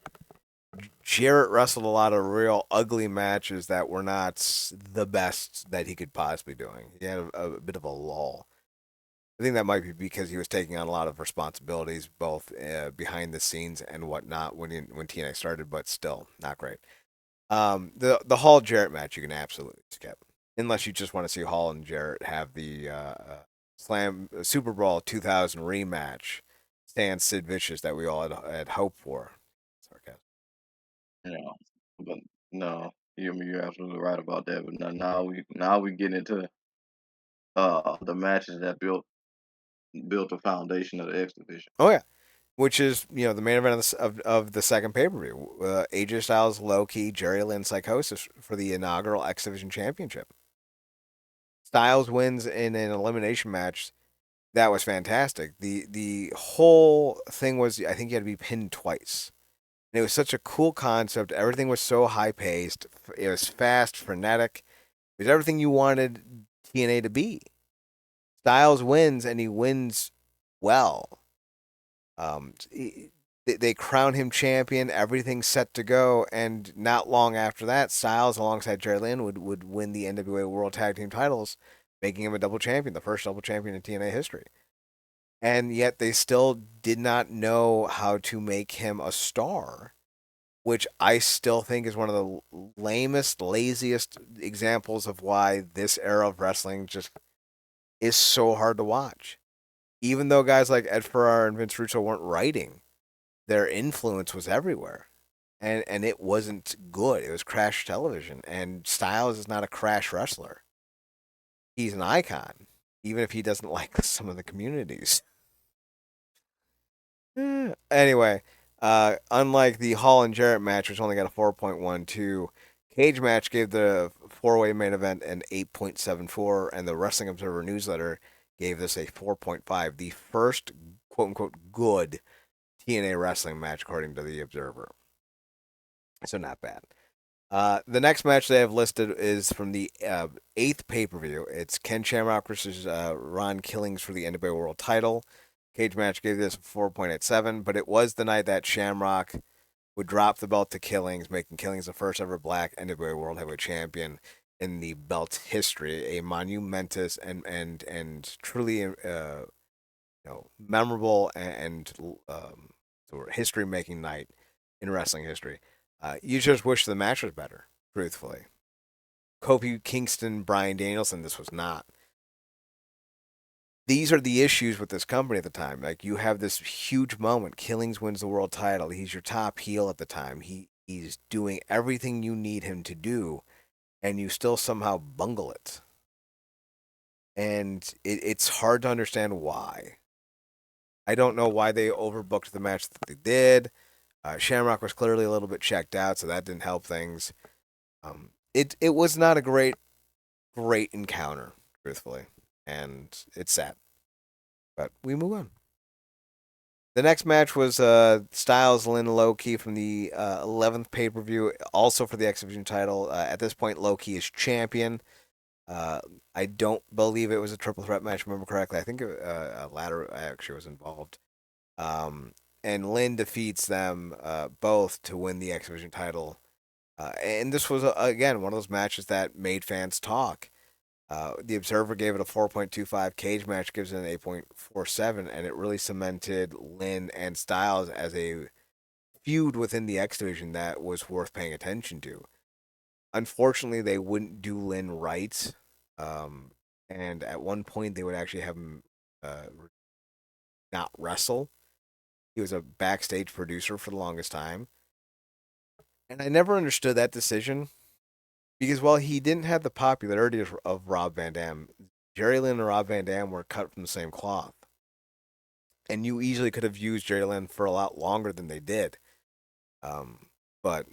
Jarrett wrestled a lot of real ugly matches that were not the best that he could possibly doing. He had a bit of a lull. I think that might be because he was taking on a lot of responsibilities, both behind the scenes and whatnot when TNA started, but still not great. The Hall Jarrett match you can absolutely skip, unless you just want to see Hall and Jarrett have the Slam Super Bowl 2000 rematch, Stan Sid Vicious that we all had hoped for. Sarcasm. Yeah, but no, you're absolutely right about that. But now we get into the matches that built the foundation of the X division. Oh yeah, which is the main event of the second pay per view. AJ Styles, Low Key, Jerry Lynn Psychosis for the inaugural X Division Championship. Styles wins in an elimination match. That was fantastic. The whole thing was I think you had to be pinned twice. And it was such a cool concept. Everything was so high paced. It was fast, frenetic. It was everything you wanted TNA to be. Styles wins and he wins well. They crown him champion. Everything's set to go, and not long after that, Styles, alongside Jerry Lynn, would win the NWA World Tag Team titles, making him a double champion, the first double champion in TNA history. And yet they still did not know how to make him a star, which I still think is one of the lamest, laziest examples of why this era of wrestling just is so hard to watch. Even though guys like Ed Ferrara and Vince Russo weren't writing, their influence was everywhere. And it wasn't good. It was crash television. And Styles is not a crash wrestler. He's an icon, even if he doesn't like some of the communities. Anyway, unlike the Hall and Jarrett match, which only got a 4.12, Cage match gave the four-way main event an 8.74, and the Wrestling Observer newsletter gave this a 4.5, the first quote unquote good TNA wrestling match according to the Observer. So not bad. The next match they have listed is from the eighth pay per view. It's Ken Shamrock versus Ron Killings for the NWA World Title. Cage match gave this a 4.87, but it was the night that Shamrock would drop the belt to Killings, making Killings the first ever black NWA World Heavyweight Champion in the belt's history. A monumentous and truly memorable and history making night in wrestling history. You just wish the match was better, truthfully. Kofi Kingston, Bryan Danielson, this was not. These are the issues with this company at the time. Like you have this huge moment. Killings wins the world title. He's your top heel at the time. He's doing everything you need him to do, and you still somehow bungle it. And it's hard to understand why. I don't know why they overbooked the match that they did. Shamrock was clearly a little bit checked out, so that didn't help things. It was not a great encounter, truthfully, and it's sad. But we move on. The next match was Styles Lynn Low Key from the 11th pay per view, also for the X Division title. At this point, Low Key is champion. I don't believe it was a triple threat match, if I remember correctly. I think a ladder actually was involved. And Lynn defeats them both to win the X Division title. And this was, again, one of those matches that made fans talk. The Observer gave it a 4.25. Cage match gives it an 8.47, and it really cemented Lynn and Styles as a feud within the X Division that was worth paying attention to. Unfortunately, they wouldn't do Lynn right, and at one point they would actually have him not wrestle. He was a backstage producer for the longest time, and I never understood that decision because while he didn't have the popularity of Rob Van Dam, Jerry Lynn and Rob Van Dam were cut from the same cloth. And you easily could have used Jerry Lynn for a lot longer than they did. But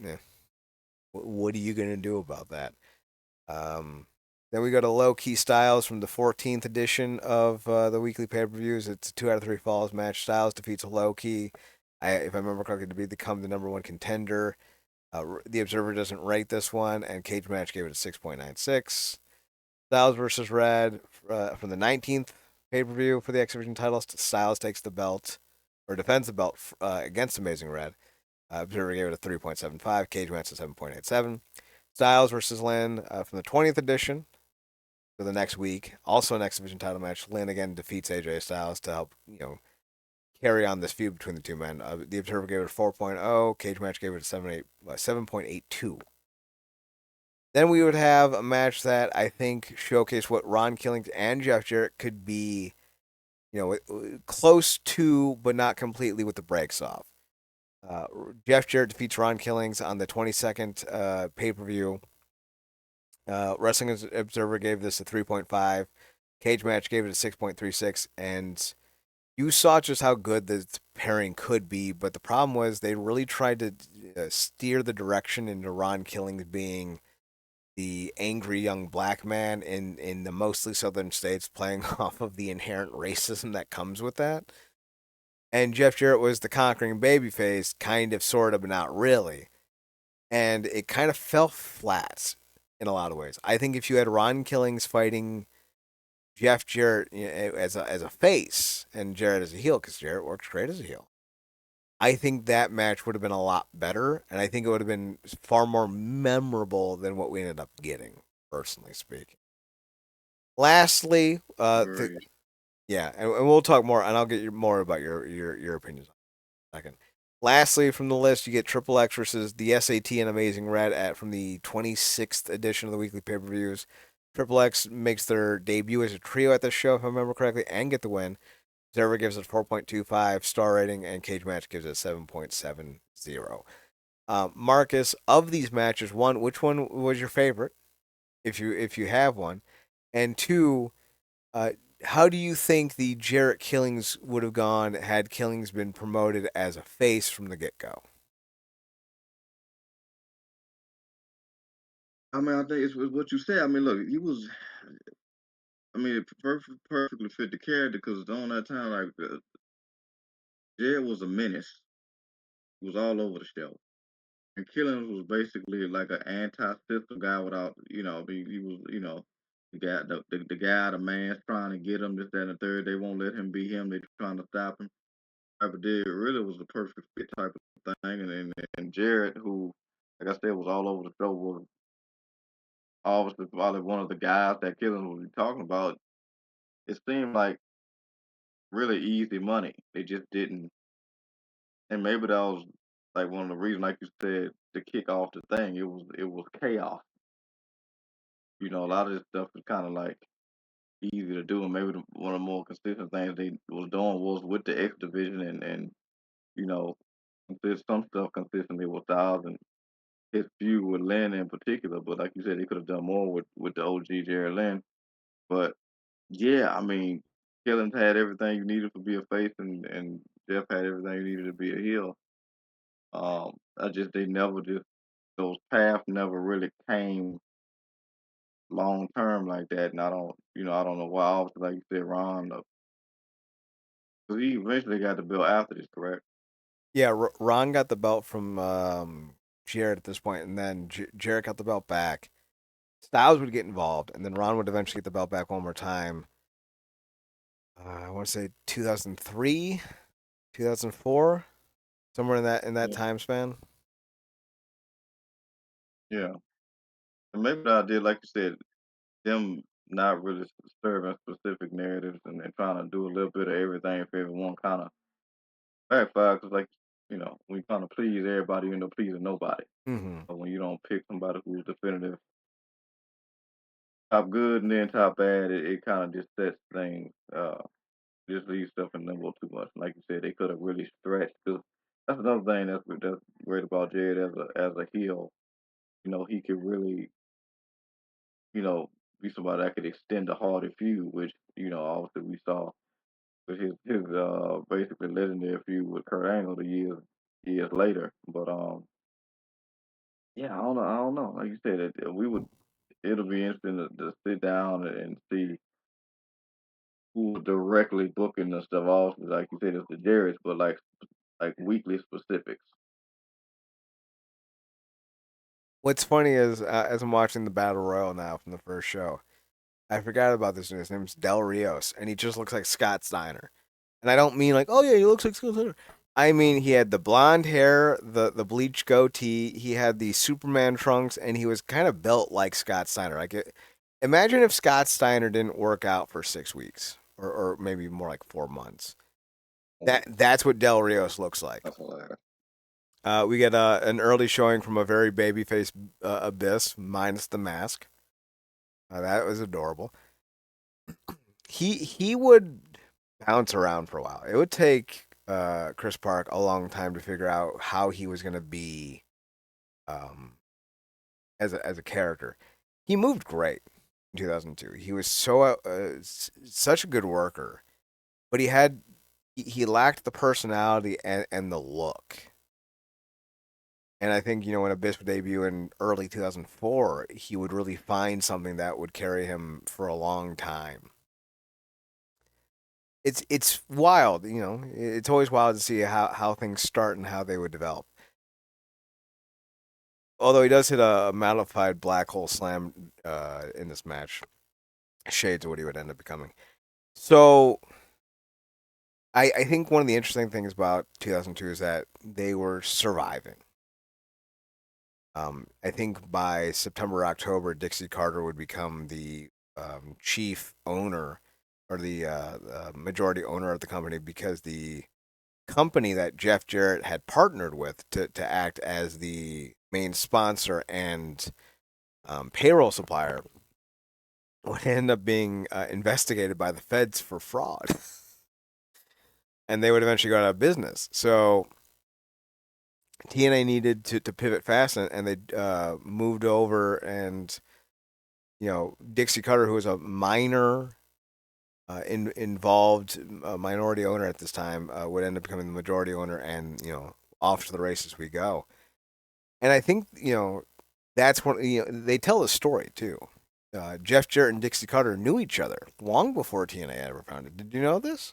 what are you going to do about that? Then we go to Low Key Styles from the 14th edition of the weekly pay per views. It's a 2 out of 3 falls match. Styles defeats Low Key, if I remember correctly, to become the number one contender. The Observer doesn't rate this one, and Cage Match gave it a 6.96. Styles versus Red from the 19th pay per view for the X Division title. Styles takes the belt. or defends the belt against Amazing Red. Observer gave it a 3.75. Cage match a 7.87. Styles versus Lynn from the 20th edition for the next week. Also an X Division title match. Lynn again defeats AJ Styles to help, carry on this feud between the two men. The Observer gave it a 4.0. Cage match gave it a 7.82. Then we would have a match that I think showcased what Ron Killings and Jeff Jarrett could be, close to, but not completely with the brakes off. Uh, Jeff Jarrett defeats Ron Killings on the 22nd pay per view. Wrestling Observer gave this a 3.5. Cage Match gave it a 6.36. And you saw just how good this pairing could be, but the problem was they really tried to steer the direction into Ron Killings being the angry young black man in the mostly southern states, playing off of the inherent racism that comes with that. And Jeff Jarrett was the conquering babyface, kind of, sort of, but not really. And it kind of fell flat in a lot of ways. I think if you had Ron Killings fighting Jeff Jarrett, as a face and Jarrett as a heel, because Jarrett works great as a heel, I think that match would have been a lot better, and I think it would have been far more memorable than what we ended up getting, personally speaking. Lastly, Agreed. yeah, and we'll talk more, and I'll get you more about your opinions in a second. Lastly, from the list, you get Triple X versus the SAT and Amazing Red from the 26th edition of the weekly pay per views. Triple X makes their debut as a trio at this show, if I remember correctly, and get the win. Observer gives it 4.25 star rating, and Cage Match gives it 7.70. Marcus, of these matches, one, which one was your favorite, if you have one, and two, uh, how do you think the Jarrett Killings would have gone had Killings been promoted as a face from the get go? I mean, I think it's what you said. I mean, look, he was. I mean, it perfectly fit the character because during that time, like, Jared was a menace. He was all over the show. And Killings was basically like an anti-system guy without, he was, the guy, the man's trying to get him, this, that, and the third. They won't let him be him. They trying to stop him. Type of dude. It really was the perfect fit type of thing. And Jared, who, like I said, was all over the show, was obviously probably one of the guys that Killings was talking about. It seemed like really easy money. They just didn't, and maybe that was like one of the reasons, like you said, to kick off the thing. It was chaos. A lot of this stuff is kind of like easy to do, and maybe one of the more consistent things they was doing was with the X division, and you know, did some stuff consistently with Styles and his feud with Lynn in particular. But like you said, they could have done more with the OG Jerry Lynn. But yeah, I mean, Killings had everything you needed to be a face, and Jeff had everything you needed to be a heel. I just they never just those paths never really came long term like that, and I don't know why. Obviously, like you said, Ron, because he eventually got the bill after this, correct? Yeah, Ron got the belt from Jarrett at this point, and then Jarrett got the belt back. Styles would get involved, and then Ron would eventually get the belt back one more time. I want to say 2003, 2004, somewhere in that Yeah, time span. yeah. And maybe the idea, like you said, them not really serving specific narratives and trying to do a little bit of everything for everyone kind of backfired because, like, when you trying to please everybody, you end up pleasing nobody. Hmm. But when you don't pick somebody who's definitive top good and then top bad, it kind of just sets things. Just leave stuff in limbo too much. Like you said, they could have really stretched. Cause that's another thing that's great about Jared as a heel. He could really, you know, be somebody that could extend a harder feud, which obviously we saw with his basically legendary feud with Kurt Angle the years later. But yeah, I don't know. Like you said, it'll be interesting to sit down and see who's directly booking the stuff. Obviously, like you said, it's the Jarrett's, but like weekly specifics. What's funny is, as I'm watching the Battle Royal now from the first show, I forgot about this dude. His name's Del Rios, and he just looks like Scott Steiner. And I don't mean like, oh yeah, he looks like Scott Steiner. I mean he had the blonde hair, the bleached goatee. He had the Superman trunks, and he was kind of built like Scott Steiner. Imagine if Scott Steiner didn't work out for 6 weeks, or maybe more like 4 months. Mm, That's what Del Rios looks like. that's hilarious. We get an early showing from a very babyface Abyss, minus the mask. That was adorable. He would bounce around for a while. It would take Chris Park a long time to figure out how he was going to be um, as a character. He moved great in 2002. He was such a good worker, but he lacked the personality and the look. And I think, when Abyss would debut in early 2004, he would really find something that would carry him for a long time. It's wild, It's always wild to see how things start and how they would develop. Although he does hit a modified black hole slam in this match, shades of what he would end up becoming. So I think one of the interesting things about 2002 is that they were surviving. I think by September, October, Dixie Carter would become the chief owner or the majority owner of the company, because the company that Jeff Jarrett had partnered with to act as the main sponsor and payroll supplier would end up being investigated by the feds for fraud. And they would eventually go out of business. So TNA needed to pivot fast, and they moved over, and Dixie Cutter, who was a minor involved minority owner at this time, would end up becoming the majority owner, and off to the races we go. And I think that's when they tell the story too. Jeff Jarrett and Dixie Cutter knew each other long before TNA ever founded. Did you know this?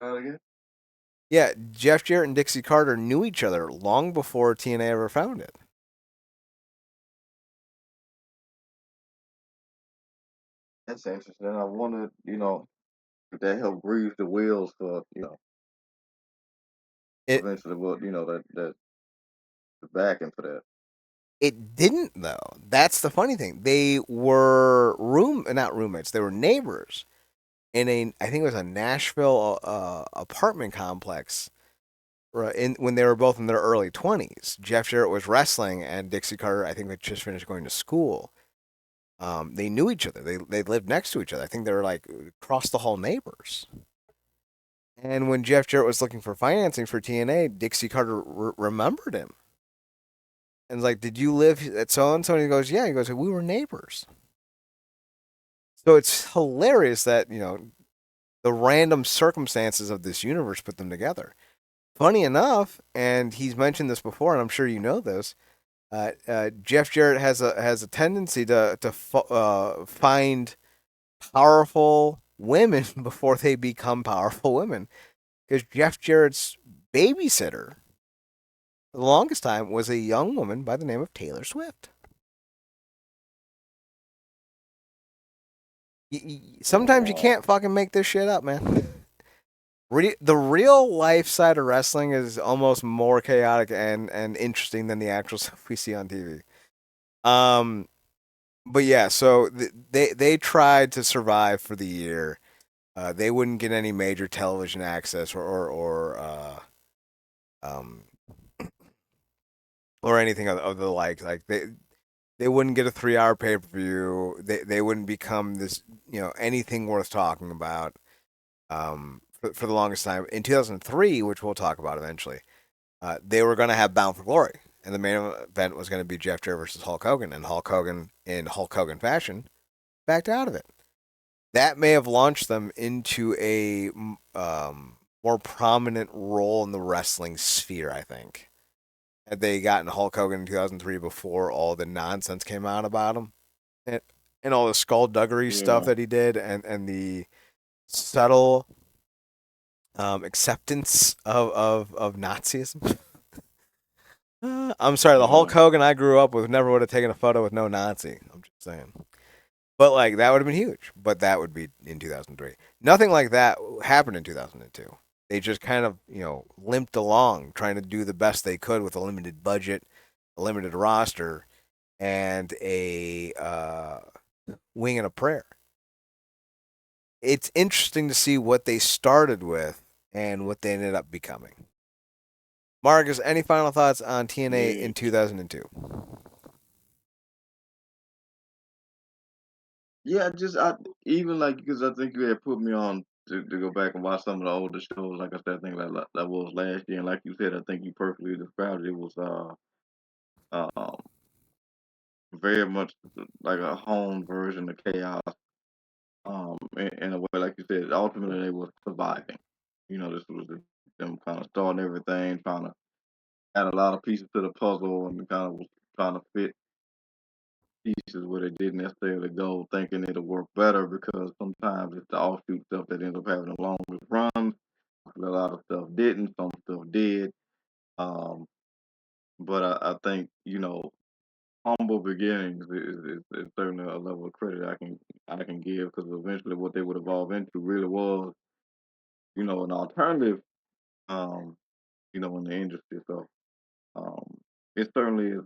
Again? Yeah, Jeff Jarrett and Dixie Carter knew each other long before TNA ever founded. That's interesting. I wonder, if that helped grease the wheels for, It eventually what, that the backing for that. it didn't though. That's the funny thing. They were not roommates. They were neighbors in I think it was a Nashville apartment complex. Right, when they were both in their early 20s, Jeff Jarrett was wrestling, and Dixie Carter, I think, had just finished going to school. They knew each other. They lived next to each other. I think they were like across the hall neighbors. And when Jeff Jarrett was looking for financing for TNA, Dixie Carter remembered him and was like, "Did you live at so and so?" And he goes, "Yeah." He goes, "We were neighbors." So it's hilarious that the random circumstances of this universe put them together. Funny enough, and he's mentioned this before, and I'm sure you know this. Jeff Jarrett has a tendency to find powerful women before they become powerful women, because Jeff Jarrett's babysitter for the longest time was a young woman by the name of Taylor Swift. Oh Sometimes you wow. can't fucking make this shit up, man. The real life side of wrestling is almost more chaotic and interesting than the actual stuff we see on TV. Um, but yeah, so they tried to survive for the year. They wouldn't get any major television access um, or anything of the like. Like they wouldn't get a 3 hour pay per view. They wouldn't become this anything worth talking about. For the longest time in 2003, which we'll talk about eventually, they were going to have Bound for Glory, and the main event was going to be Jeff Jarrett versus Hulk Hogan, and Hulk Hogan, in Hulk Hogan fashion, backed out of it. That may have launched them into a more prominent role in the wrestling sphere, I think. Had they gotten Hulk Hogan in 2003 before all the nonsense came out about him, and, and all the skullduggery stuff Yeah. that he did, and the subtle acceptance of Nazism. I'm sorry, the Hulk Yeah. Hogan I grew up with never would have taken a photo with no Nazi. I'm just saying. But like that would have been huge. But that would be in 2003. Nothing like that happened in 2002. They just kind of, limped along trying to do the best they could with a limited budget, a limited roster, and a wing and a prayer. It's interesting to see what they started with and what they ended up becoming. Marcus, any final thoughts on TNA Yeah, in 2002? yeah. Just I even like because I think you had put me on to go back and watch some of the older shows. Like I said, I think that was last year, and like you said, I think you perfectly described it. It was um very much like a home version of chaos. In a way, like you said, ultimately they were surviving. This was them kind of starting everything, trying to add a lot of pieces to the puzzle, and kind of was trying to fit pieces where they didn't necessarily go, thinking it'll work better because sometimes it's the offshoot stuff that ends up having the longest runs. A lot of stuff didn't, some stuff did. Um, but I think humble beginnings is certainly a level of credit I can give because eventually what they would evolve into really was an alternative um, in the industry. So um, it certainly is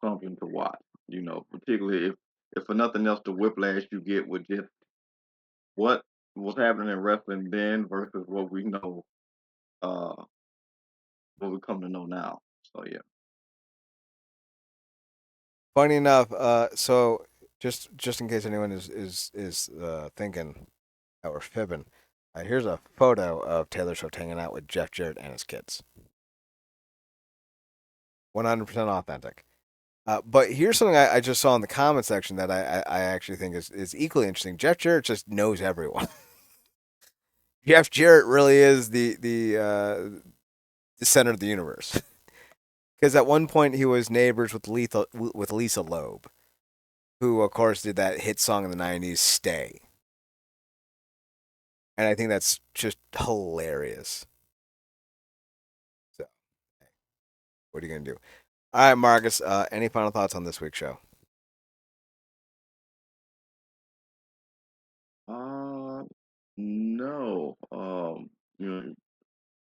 something to watch. Particularly if for nothing else, the whiplash you get with just what was happening in wrestling then versus uh, what we come to know now. So yeah, Funny enough, so just in case anyone is thinking that we're fibbing, here's a photo of Taylor Swift hanging out with Jeff Jarrett and his kids. 100% authentic. But here's something I just saw in the comment section that I actually think is equally interesting. Jeff Jarrett just knows everyone. Jeff Jarrett really is the center of the universe. Because at one point he was neighbors with Lisa Loeb, who of course did that hit song in the '90s, "Stay," and I think that's just hilarious. So, what are you gonna do? All right, Marcus. Any final thoughts on this week's show? uh, no,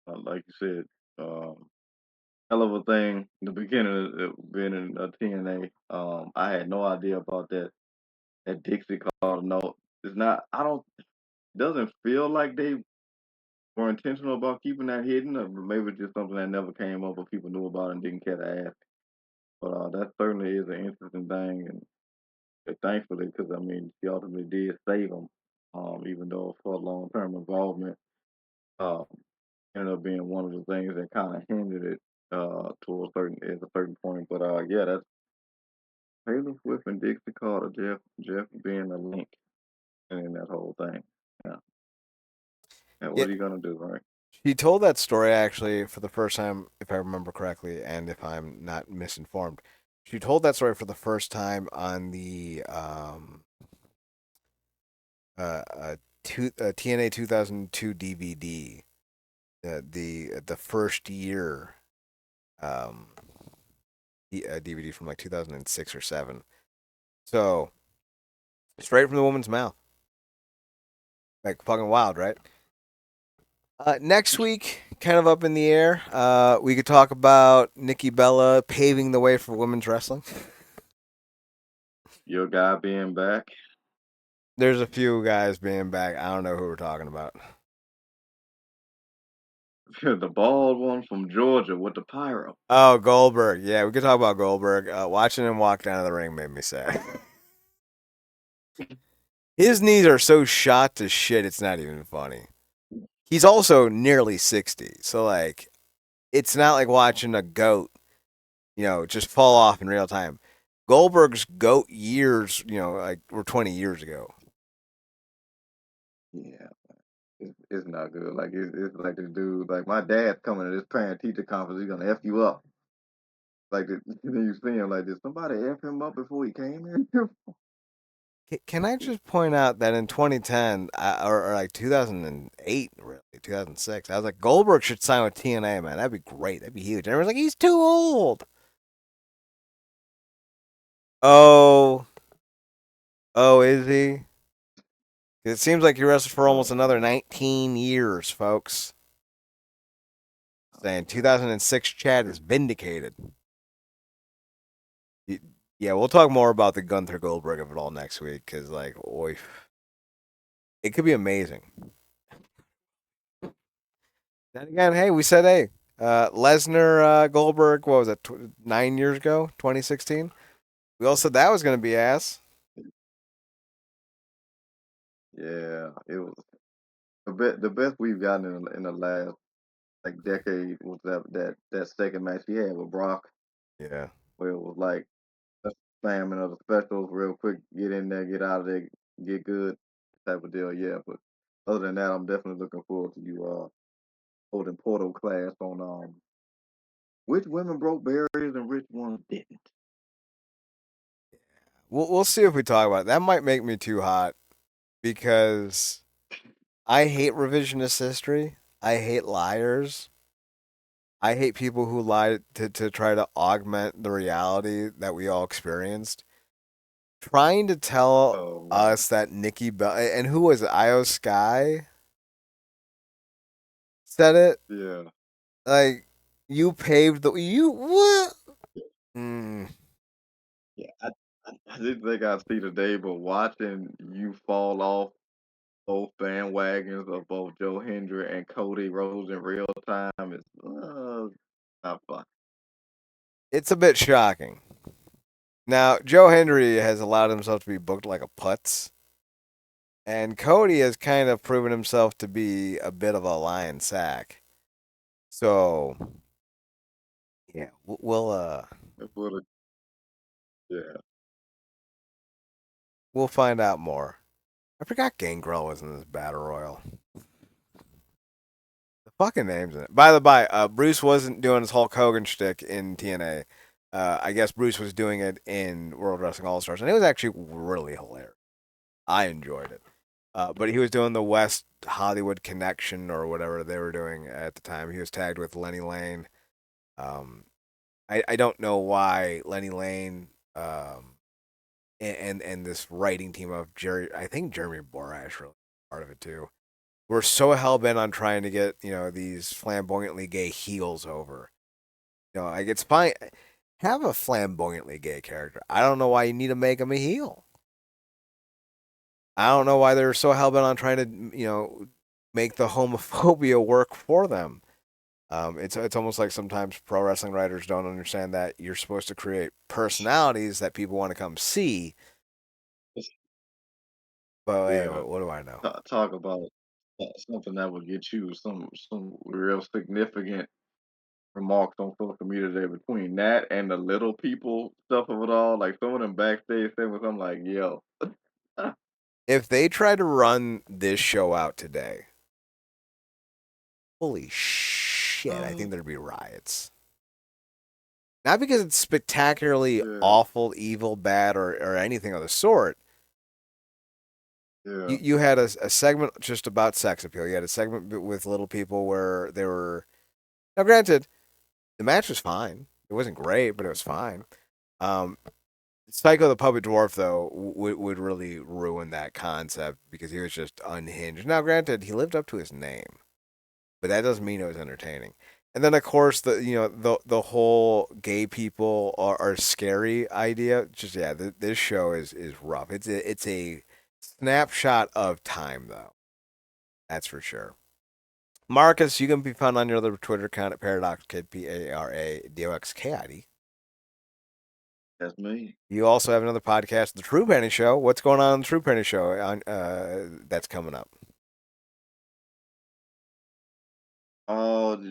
like you said, hell of a thing. In the beginning of being in TNA, I had no idea about that Dixie call. No, it's not. I don't. Doesn't feel like they were intentional about keeping that hidden, or maybe it's just something that never came up, or people knew about it and didn't care to ask. But that certainly is an interesting thing, and thankfully, because I mean, she ultimately did save them, even though for long-term involvement, um, ended up being one of the things that kind of hindered it to a certain point. But yeah, that's Taylor Swift and Dixie Carter, Jeff being a link in that whole thing. Yeah, yeah. Yeah, What are you gonna do, right? she told that story actually for the first time, if I remember correctly, and if I'm not misinformed. She told that story for the first time on the uh, uh, TNA 2002 DVD, the first year um, DVD from like 2006 or seven. So straight from the woman's mouth, like fucking wild, right? Next week, kind of up in the air. We could talk about Nikki Bella paving the way for women's wrestling. Your guy being back, There's a few guys being back. I don't know who we're talking about. the bald one from Georgia with the pyro. Oh, Goldberg. Yeah, we could talk about Goldberg. Watching him walk down to the ring made me sad. His knees are so shot to shit, it's not even funny. He's also nearly 60. So, like, it's not like watching a goat, just fall off in real time. Goldberg's goat years, like, were 20 years ago. Yeah, it's not good. Like it's like this dude. Like my dad's coming to this parent teacher conference. He's gonna f you up. Like then you see him like, did somebody f him up before he came here? Can I just point out that in 2010, or like 2008, really, 2006, I was like, Goldberg should sign with TNA, man. That'd be great. That'd be huge. And everyone's like, he's too old. Oh, Oh, is he? It seems like he wrestled for almost Oh another man. 19 years, folks. Oh Saying man. 2006 Chad is vindicated. Yeah, we'll talk more about the Gunther Goldberg of it all next week because, like, oy, it could be amazing. Then again, hey, we said, hey, Lesnar Goldberg, what was it, 9 years ago, 2016? We all said that was going to be ass. Yeah, it was the best we've gotten in the last like decade was that second match he had with Brock, Yeah. where it was like a slamming of the specials real quick, get in there, get out of there, get good type of deal. Yeah, but other than that, I'm definitely looking forward to you holding Portal class on which women broke barriers and which ones didn't. We'll see if we talk about it. That might make me too hot because I hate revisionist history. I hate liars. I hate people who lie to try to augment the reality that we all experienced. Trying to tell Oh man, us that Nikki Bell and who was it? Io Sky said it. yeah, Like you paved the you what? Mm. yeah. I didn't think I'd see the day, but watching you fall off both bandwagons of both Joe Hendry and Cody Rhodes in real time is not fun. It's a bit shocking. Now Joe Hendry has allowed himself to be booked like a putz, and Cody has kind of proven himself to be a bit of a lion sack. So yeah, For the yeah, we'll find out more. I forgot Gangrel was in this battle royal. The fucking names in it. By the by, Bruce wasn't doing his Hulk Hogan shtick in TNA. I guess Bruce was doing it in World Wrestling All Stars, and it was actually really hilarious. I enjoyed it. But he was doing the West Hollywood Connection or whatever they were doing at the time. He was tagged with Lenny Lane. Um, I don't know why Lenny Lane and this writing team of Jerry, I think Jeremy Borash really part of it too. We're so hell bent on trying to get these flamboyantly gay heels over. Like it's fine. Have a flamboyantly gay character. I don't know why you need to make him a heel. I don't know why they're so hell bent on trying to make the homophobia work for them. It's almost like sometimes pro wrestling writers don't understand that you're supposed to create personalities that people want to come see. But hey, yeah. what do I know? Talk about something that would get you some real significant remarks on social media today between that and the little people stuff of it all. Like some of them backstage segments, I'm like, yo, If they try to run this show out today, holy shit, I think there'd be riots. Not because it's spectacularly yeah, awful, evil, bad, or anything of the sort. yeah, You had a segment just about sex appeal. You had a segment with little people where they were. Now, granted, the match was fine. It wasn't great, but it was fine. Um, Psycho the Puppet Dwarf, though, would really ruin that concept because he was just unhinged. Now, granted, he lived up to his name, but that doesn't mean it was entertaining. And then, of course, the whole gay people are scary idea. Just yeah, this show is rough. It's a snapshot of time, though. That's for sure. Marcus, you can be found on your other Twitter account at ParadoxKid, ParadoxKid. that's me. You also have another podcast, The True Penny Show. What's going on in The True Penny Show that's coming up?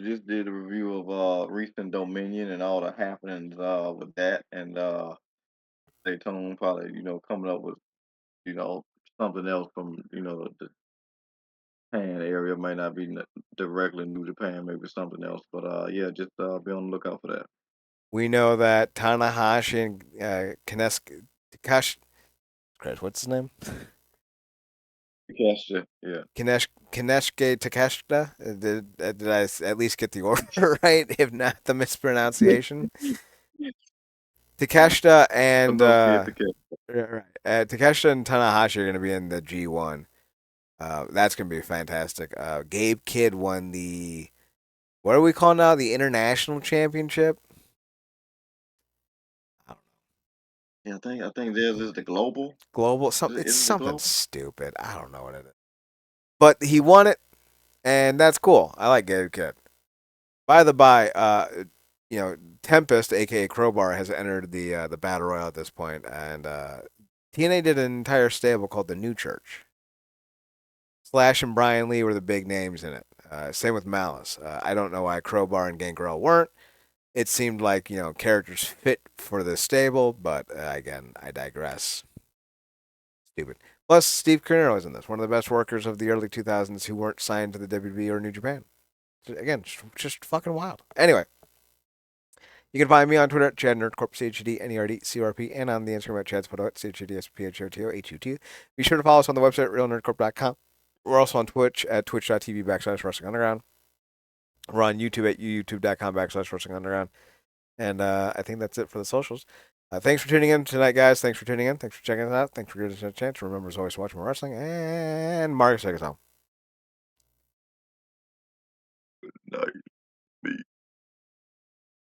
Just did a review of recent Dominion and all the happenings with that, and stay tuned. Probably coming up with you know something else from the Japan area. Might not be directly New Japan, maybe something else. But yeah, just be on the lookout for that. We know that Tanahashi and Takashi, Christ, what's his name? Yes, yeah, yeah. Kaneshke Takeshita. Did I at least get the order right? If not the mispronunciation. Takeshita A and little kid to catch. right. Takeshita and Tanahashi are going to be in the G1. That's going to be fantastic. Gabe Kidd won the what are we calling now? The international championship? I don't know. Yeah, I think theirs is the global. Global. Is Some it, it's is it the something global? stupid. I don't know what it is. But he won it, and that's cool. I like Gabe Kidd. By the by, you know, Tempest, aka Crowbar, has entered the battle royal at this point, and TNA did an entire stable called the New Church. Slash and Brian Lee were the big names in it. Same with Malice. I don't know why Crowbar and Gangrel weren't. It seemed like characters fit for the stable, but again, I digress. Stupid. Plus, Steve Cornero was in this, one of the best workers of the early 2000s who weren't signed to the WWE or New Japan. Again, just fucking wild. Anyway, you can find me on Twitter at Chad Nerdcorp, CHD, NERD, and on the Instagram at Chad's CHDSPHOTO, Be sure to follow us on the website, realnerdcorp.com. We're also on Twitch at twitch.tv/Wrestling Underground. We're on YouTube at youtube.com/Wrestling Underground. And I think that's it for the socials. Thanks for tuning in tonight, guys. Thanks for tuning in. Thanks for checking us out. Thanks for giving us a chance. Remember, as always, to watch more wrestling. And Marcus, take us home. No.